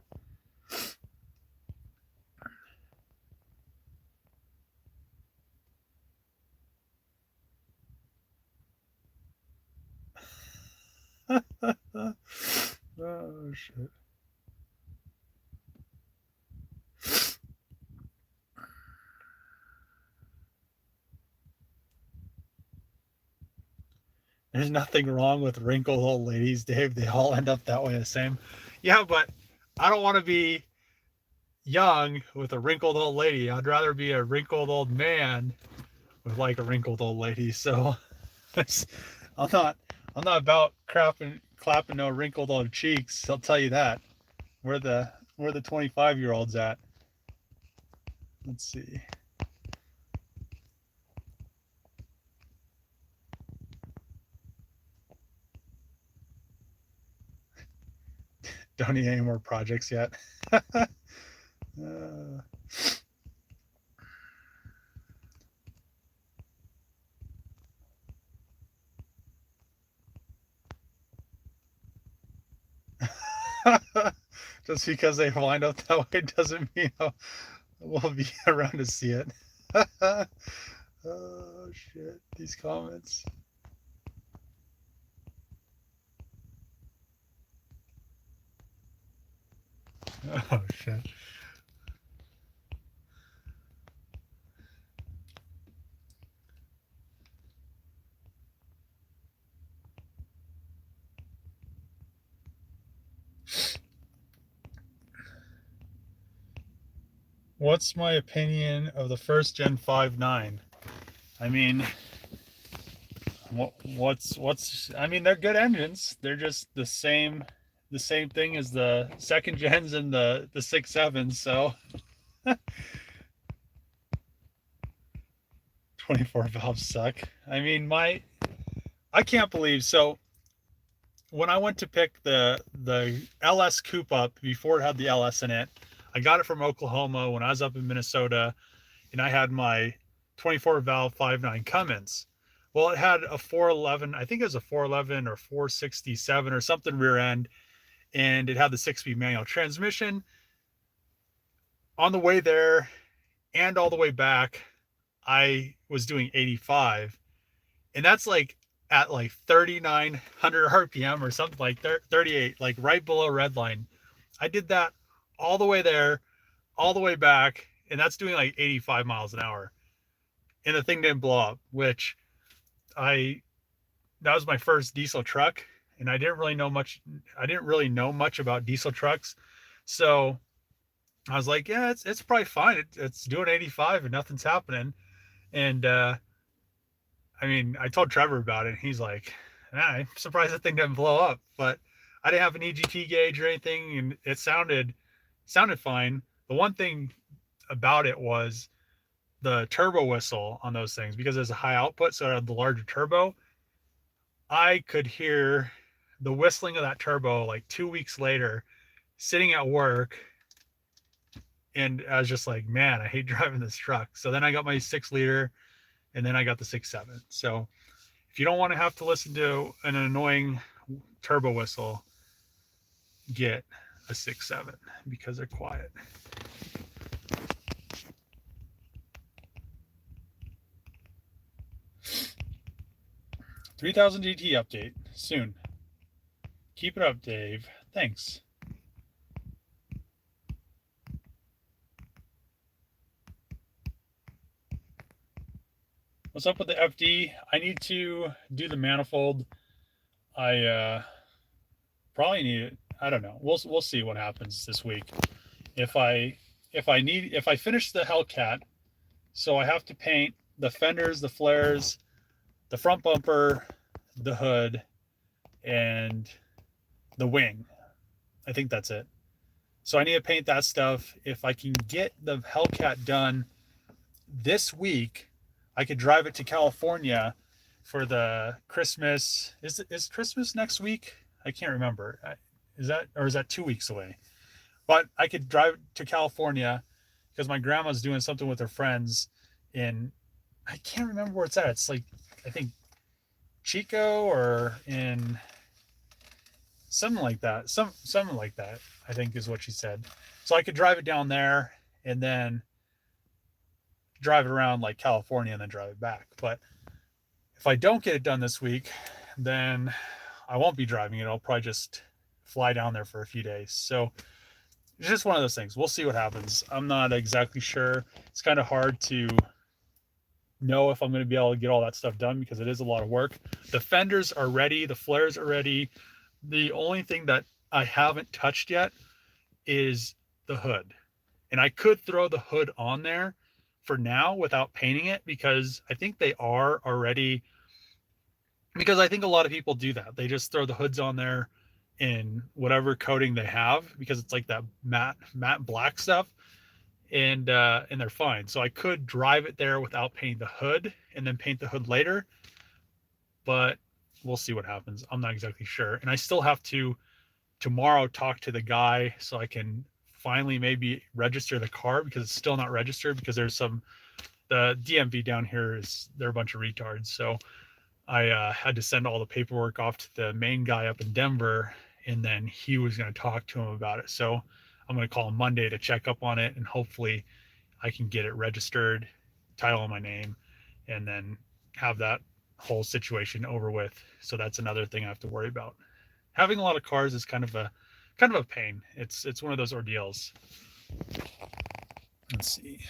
Oh shit. There's nothing wrong with wrinkled old ladies, Dave. They all end up that way the same. Yeah, but I don't want to be young with a wrinkled old lady. I'd rather be a wrinkled old man with like a wrinkled old lady. So I'm not I'm not about clapping no wrinkled old cheeks. I'll tell you that. Where the 25-year-olds at? Let's see. Don't need any more projects yet. Just because they wind up that way doesn't mean we'll be around to see it. Oh shit! These comments. Oh shit. What's my opinion of the first Gen 5.9? I mean, what's I mean, they're good engines. They're just the same thing as the second gens and the 6.7s. So 24 valves suck. I mean, I can't believe. So when I went to pick the LS coupe up before it had the LS in it, I got it from Oklahoma when I was up in Minnesota, and I had my 24 valve 5.9 Cummins. Well, it had a 411, I think it was a 411 or 467 or something rear end, and it had the 6-speed manual transmission. On the way there and all the way back, I was doing 85, and that's like at like 3,900 RPM or something, like 38, like right below red line. I did that all the way there, all the way back, and that's doing like 85 miles an hour. And the thing didn't blow up, which I that was my first diesel truck, and I didn't really know much. I didn't really know much about diesel trucks, so I was like, yeah, it's probably fine. It's doing 85 and nothing's happening. And I mean, I told Trevor about it. And he's like, I'm surprised that thing didn't blow up. But I didn't have an EGT gauge or anything, and it sounded fine. The one thing about it was the turbo whistle on those things, because there's a high output, so it had the larger turbo. I could hear the whistling of that turbo like 2 weeks later, sitting at work, and I was just like, man, I hate driving this truck. So then I got my 6-liter, and then I got the 6.7. So if you don't want to have to listen to an annoying turbo whistle, get a 6.7 because they're quiet. 3000 GT update soon. Keep it up, Dave. Thanks. What's up with the FD? I need to do the manifold. I probably need it. I don't know. We'll see what happens this week. If I finish the Hellcat, so I have to paint the fenders, the flares, the front bumper, the hood, and the wing. I think that's it. So I need to paint that stuff. If I can get the Hellcat done this week, I could drive it to California for the Christmas. Is Christmas next week? I can't remember. Is that 2 weeks away? But I could drive to California because my grandma's doing something with her friends in, I can't remember where it's at. It's like, I think Chico or in something like that. Something like that, I think is what she said. So I could drive it down there and then drive it around like California and then drive it back. But if I don't get it done this week, then I won't be driving it. I'll probably just fly down there for a few days. So it's just one of those things. We'll see what happens. I'm not exactly sure. It's kind of hard to know if I'm going to be able to get all that stuff done because it is a lot of work. The fenders are ready. The flares are ready. The only thing that I haven't touched yet is the hood. And I could throw the hood on there for now without painting it because I think they are already, because I think a lot of people do that. They just throw the hoods on there in whatever coating they have because it's like that matte black stuff, and they're fine. So I could drive it there without painting the hood and then paint the hood later, but we'll see what happens. I'm not exactly sure. And I still have to tomorrow talk to the guy so I can finally maybe register the car because it's still not registered because there's the DMV down here they're a bunch of retards. So I had to send all the paperwork off to the main guy up in Denver, and then he was going to talk to him about it. So I'm going to call him Monday to check up on it, and hopefully I can get it registered, title in my name, and then have that whole situation over with. So that's another thing I have to worry about. Having a lot of cars is kind of a pain. It's one of those ordeals. Let's see.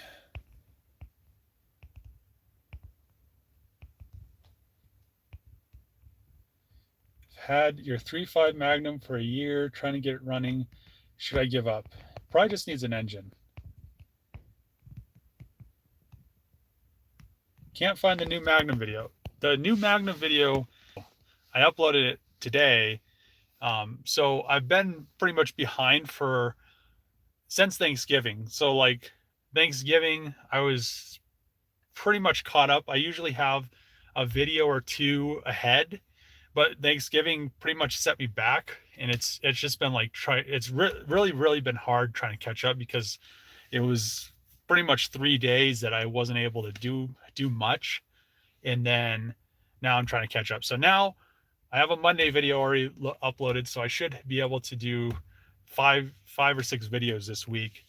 Had your 3.5 Magnum for a year, trying to get it running. Should I give up? Probably just needs an engine. Can't find the new Magnum video. The new Magnum video, I uploaded it today. So I've been pretty much behind since Thanksgiving. So like Thanksgiving, I was pretty much caught up. I usually have a video or two ahead, but Thanksgiving pretty much set me back, and it's just been like really been hard trying to catch up because it was pretty much 3 days that I wasn't able to do much, and then now I'm trying to catch up. So now I have a Monday video already uploaded, so I should be able to do five or six videos this week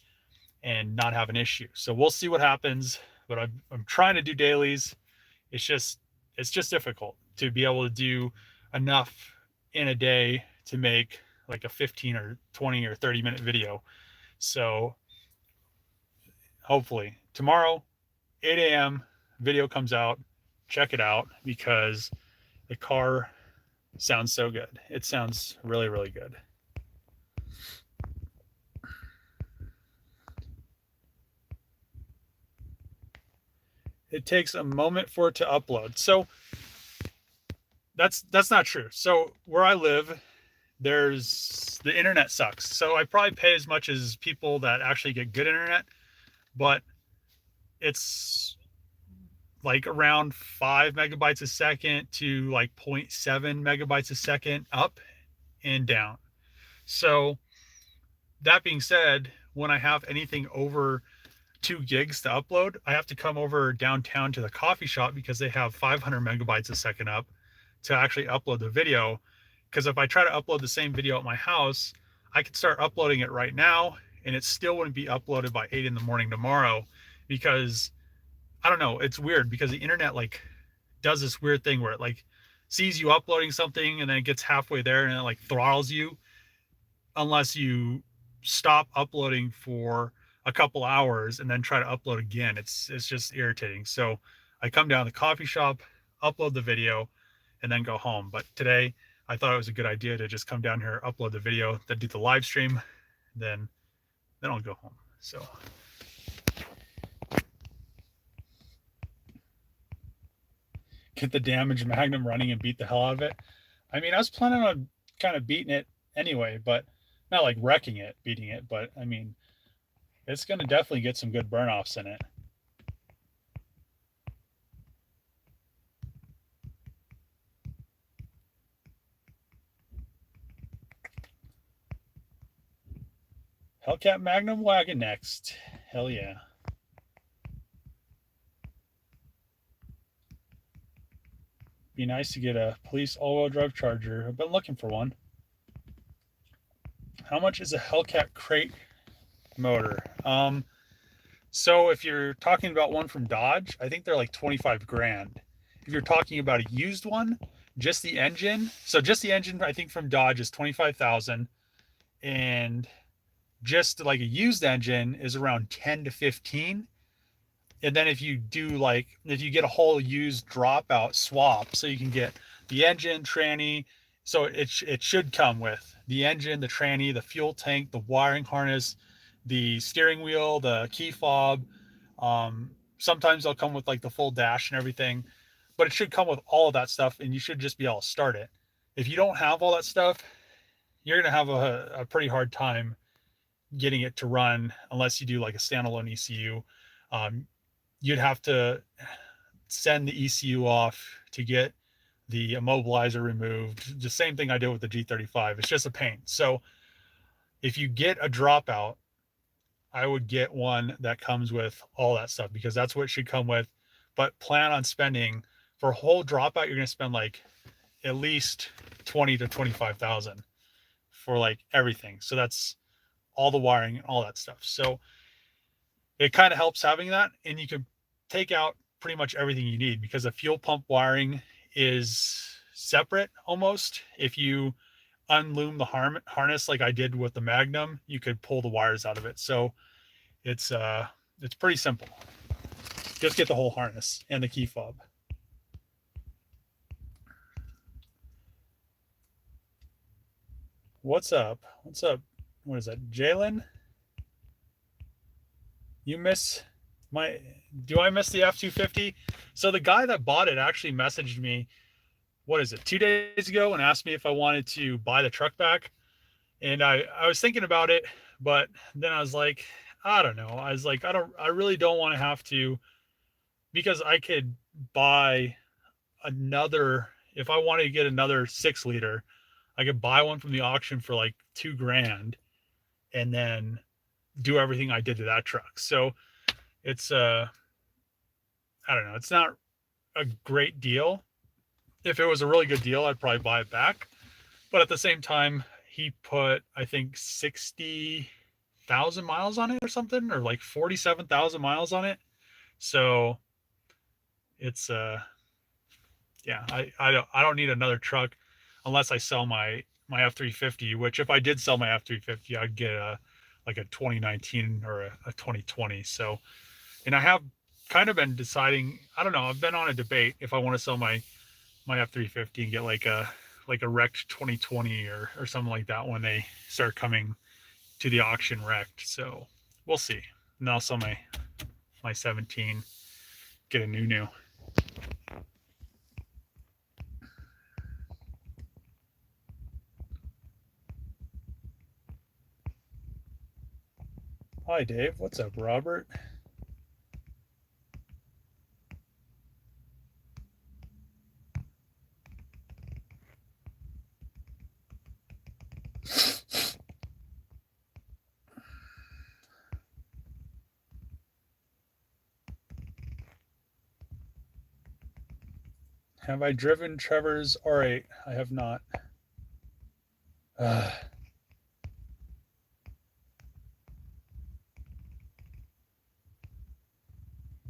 and not have an issue. So we'll see what happens, but I'm trying to do dailies. It's just difficult to be able to do enough in a day to make like a 15 or 20 or 30-minute video. So hopefully tomorrow, 8 a.m. video comes out. Check it out because the car sounds so good. It sounds really, really good. It takes a moment for it to upload. So that's not true. So where I live, the internet sucks. So I probably pay as much as people that actually get good internet, but it's like around 5 megabytes a second to like 0.7 megabytes a second up and down. So that being said, when I have anything over 2 gigs to upload, I have to come over downtown to the coffee shop because they have 500 megabytes a second up to actually upload the video. Because if I try to upload the same video at my house, I could start uploading it right now and it still wouldn't be uploaded by 8 in the morning tomorrow because I don't know, it's weird because the internet like does this weird thing where it like sees you uploading something and then it gets halfway there and it like throttles you unless you stop uploading for a couple hours and then try to upload again. It's just irritating. So I come down to the coffee shop, upload the video, and then go home. But today I thought it was a good idea to just come down here, upload the video, then do the live stream, then I'll go home. So get the damaged Magnum running and beat the hell out of it. I mean, I was planning on kind of beating it anyway, but not like wrecking it, beating it, but I mean, it's going to definitely get some good burn offs in it. Hellcat Magnum wagon next. Hell yeah. Be nice to get a police all-wheel drive Charger. I've been looking for one. How much is a Hellcat crate motor? So if you're talking about one from Dodge, I think they're like 25 grand. If you're talking about a used one, just the engine, so just the engine I think from Dodge is 25,000, and just like a used engine is around 10 to 15. And then if you get a whole used dropout swap, so you can get the engine, tranny, so it should come with the engine, the tranny, the fuel tank, the wiring harness, the steering wheel, the key fob. Sometimes they'll come with like the full dash and everything, but it should come with all of that stuff, and you should just be able to start it. If you don't have all that stuff, you're gonna have a pretty hard time getting it to run unless you do like a standalone ECU. You'd have to send the ECU off to get the immobilizer removed. The same thing I did with the G35. It's just a pain. So if you get a dropout, I would get one that comes with all that stuff because that's what it should come with. But plan on spending for a whole dropout, you're going to spend like at least 20 to 25,000 for like everything. So that's all the wiring and all that stuff. So it kind of helps having that, and you can take out pretty much everything you need because the fuel pump wiring is separate almost. If you unloom the harness like I did with the Magnum, you could pull the wires out of it. So it's pretty simple. Just get the whole harness and the key fob. What's up? What's up? What is that? Jalen? You miss my do I miss the F-250? So the guy that bought it actually messaged me, what is it, 2 days ago, and asked me if I wanted to buy the truck back. And I was thinking about it, but then I was like, I don't know. I was like, I really don't want to have to, because I could buy another, if I wanted to get another 6 liter, I could buy one from the auction for like 2 grand and then do everything I did to that truck. So it's I don't know, it's not a great deal. If it was a really good deal, I'd probably buy it back. But at the same time, he put, I think, 60,000 miles on it or something, or like 47,000 miles on it. So it's yeah, I don't need another truck unless I sell my F350, which if I did sell my F350, I'd get a like a 2019 or a 2020. So, and I have kind of been deciding, I don't know, I've been on a debate if I want to sell my F350 and get like a wrecked 2020 or something like that when they start coming to the auction wrecked. So we'll see. And I'll sell my 17, get a new. Hi, Dave. What's up, Robert? Have I driven Trevor's R8? I have not.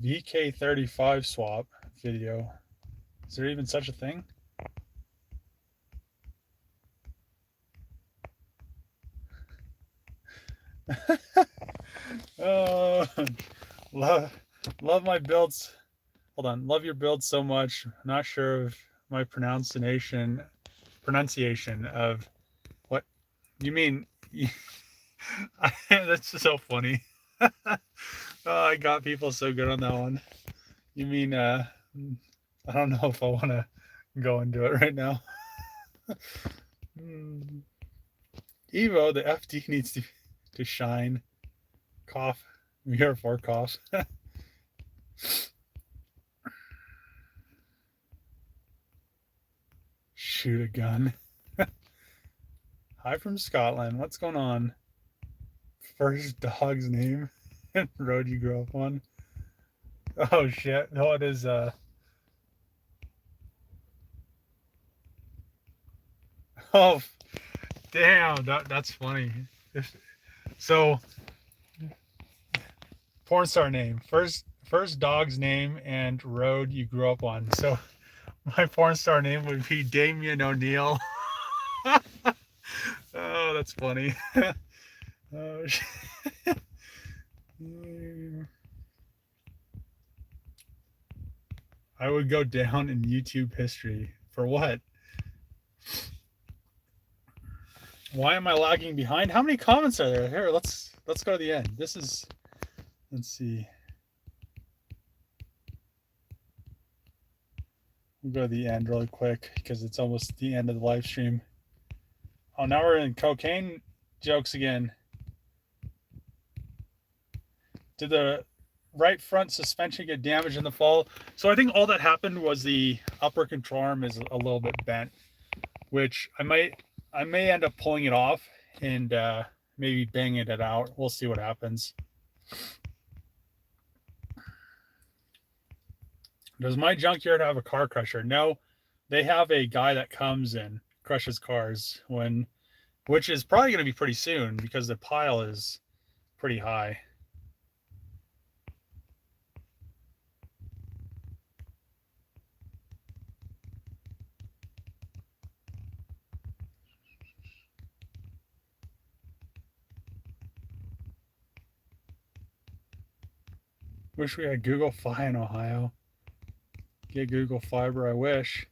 VK35 swap video. Is there even such a thing? Oh, love, love my builds. Hold on, love your build so much. Not sure of my pronunciation of what you mean. That's just so funny. Oh, I got people so good on that one. You mean I don't know if I want to go into it right now. Hmm. Evo, the FD needs to shine. Cough. We are for coughs. Shoot a gun. Hi from Scotland. What's going on? First dog's name and road you grew up on. Oh shit. No, it is oh damn, that's funny. If, so porn star name. First dog's name and road you grew up on. So my porn star name would be Damien O'Neill. Oh, that's funny. Oh, I would go down in YouTube history. For what? Why am I lagging behind? How many comments are there? Here, let's go to the end. This is let's see. We'll go to the end really quick because it's almost the end of the live stream. Oh, now we're in cocaine jokes again. Did the right front suspension get damaged in the fall? So I think all that happened was the upper control arm is a little bit bent, which I may end up pulling it off and maybe banging it out. We'll see what happens. Does my junkyard have a car crusher? No, they have a guy that comes and crushes cars which is probably going to be pretty soon because the pile is pretty high. Wish we had Google Fi in Ohio. Get Google Fiber, I wish.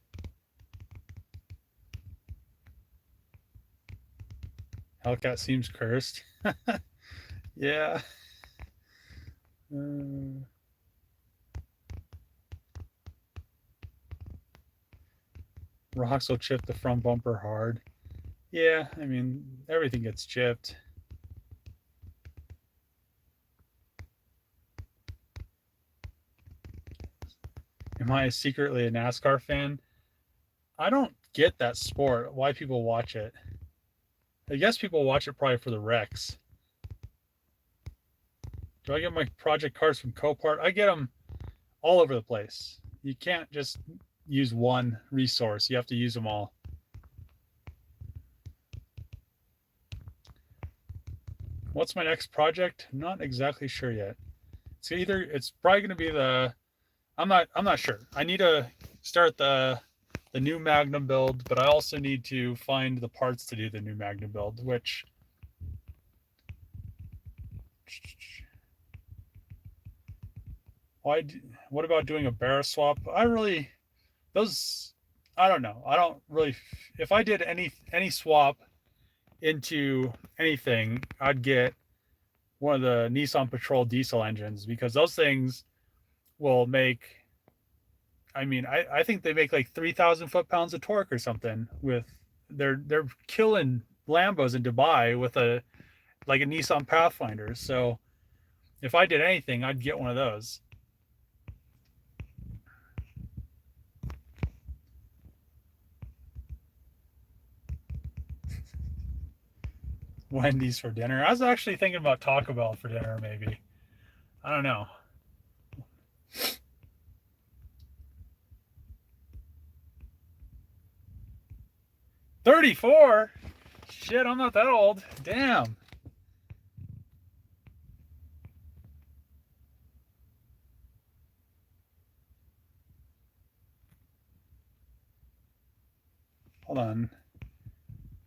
Hellcat seems cursed. Yeah. Uh, rocks will chip the front bumper hard. Yeah, I mean, everything gets chipped. Am I secretly a NASCAR fan? I don't get that sport. Why people watch it? I guess people watch it probably for the wrecks. Do I get my project cards from Copart? I get them all over the place. You can't just use one resource. You have to use them all. What's my next project? I'm not exactly sure yet. It's probably going to be the I'm not sure. I need to start the new Magnum build, but I also need to find the parts to do the new Magnum build, which why what about doing a barrel swap? Those I don't know. I don't really if I did any swap into anything, I'd get one of the Nissan Patrol diesel engines because those things will make I mean, I think they make like 3,000 foot-pounds of torque or something with they're killing Lambos in Dubai with a like a Nissan Pathfinder. So if I did anything, I'd get one of those. Wendy's for dinner. I was actually thinking about Taco Bell for dinner, maybe. I don't know. 34? Shit, I'm not that old. Damn. Hold on.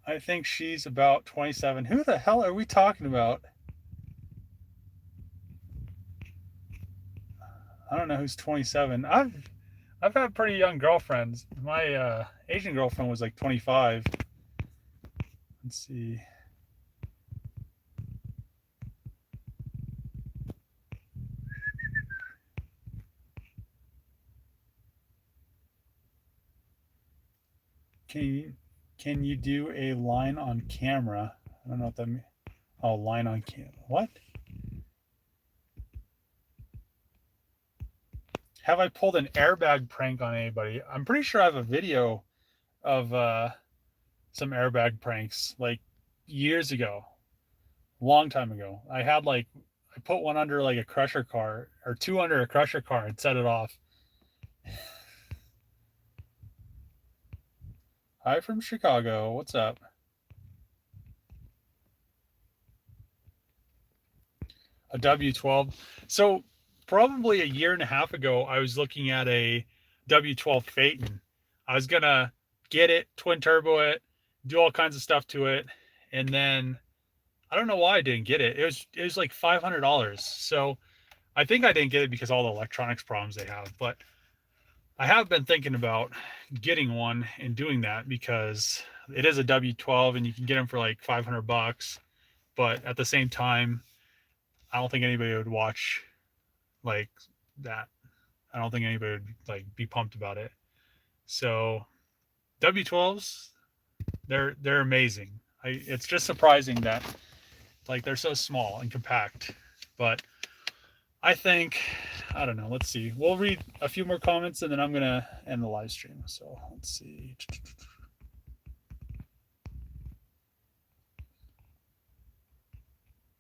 I think she's about 27. Who the hell are we talking about? I don't know who's 27. I've had pretty young girlfriends. My Asian girlfriend was like 25. Let's see. Can you can you do a line on camera? I don't know what that means. Oh, line on camera. What? Have I pulled an airbag prank on anybody? I'm pretty sure I have a video of some airbag pranks like years ago, long time ago. I put one under like a crusher car or two under a crusher car and set it off. Hi from Chicago. What's up? A W12. So probably a year and a half ago, I was looking at a W12 Phaeton. I was gonna get it, twin turbo it, do all kinds of stuff to it, and then I don't know why I didn't get it. It was like $500. So I think I didn't get it because all the electronics problems they have. But I have been thinking about getting one and doing that because it is a W12 and you can get them for like $500. But at the same time, I don't think anybody would watch like that. I don't think anybody would like be pumped about it. So W12s, they're amazing. It's just surprising that like they're so small and compact. But I think I don't know. Let's see. We'll read a few more comments and then I'm gonna end the live stream. So let's see.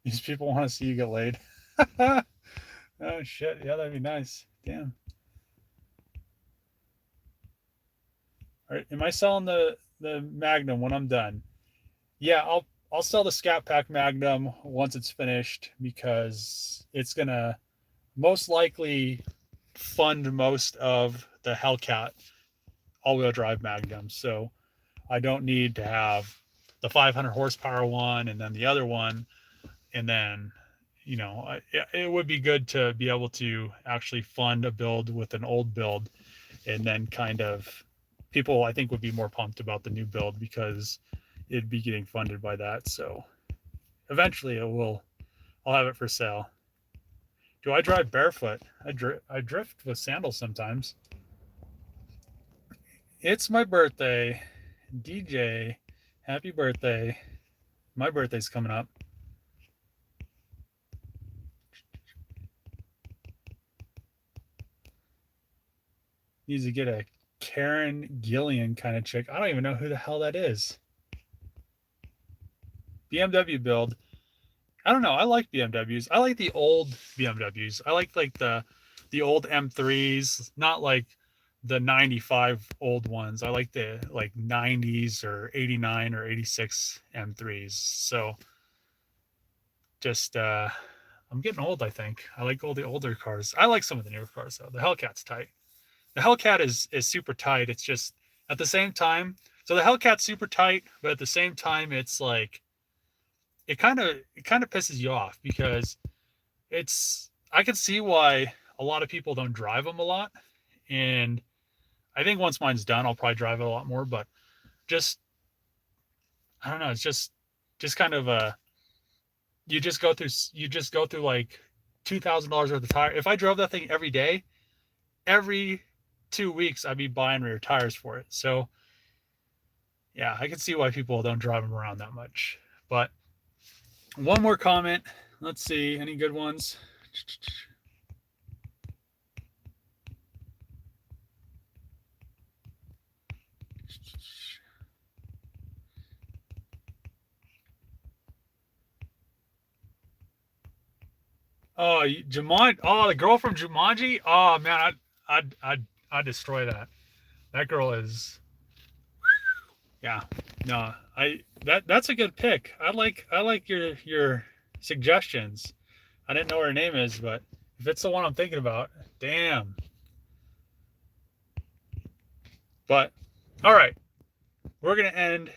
These people want to see you get laid. Oh shit! Yeah, that'd be nice. Damn. All right, am I selling the Magnum when I'm done? Yeah, I'll sell the Scat Pack Magnum once it's finished because it's gonna most likely fund most of the Hellcat all-wheel drive Magnum. So I don't need to have the 500 horsepower one and then the other one, and then it would be good to be able to actually fund a build with an old build, and then kind of people I think would be more pumped about the new build because it'd be getting funded by that. So eventually I'll have it for sale. Do I drive barefoot? I drift with sandals sometimes. It's my birthday. DJ, happy birthday. My birthday's coming up. Needs to get a Karen Gillian kind of chick. I don't even know who the hell that is. BMW build. I don't know. I like BMWs. I like the old BMWs. I like the old M3s, not like the 95 old ones. I like the like 90s or 89 or 86 M3s. So just I'm getting old, I think. I like all the older cars. I like some of the newer cars though. The Hellcat's tight. The Hellcat is super tight. It's just at the same time. So the Hellcat's super tight, but at the same time, it's like it kind of pisses you off because it's I can see why a lot of people don't drive them a lot, and I think once mine's done, I'll probably drive it a lot more. But just I don't know. It's just kind of a you just go through like $2,000 worth of tire. If I drove that thing every day, every 2 weeks I'd be buying rear tires for it. So yeah, I can see why people don't drive them around that much. But one more comment. Let's see, any good ones? Oh, Jumanji. Oh, the girl from Jumanji. Oh man, I'd destroy that. That girl is. Yeah. No, that's a good pick. I like your suggestions. I didn't know what her name is, but if it's the one I'm thinking about, damn. But all right, we're gonna end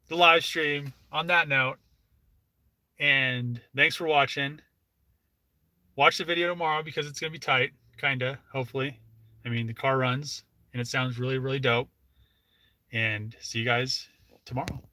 the live stream on that note. And thanks for watching. Watch the video tomorrow because it's gonna be tight. kinda, hopefully. I mean, the car runs and it sounds really, really dope. And see you guys tomorrow.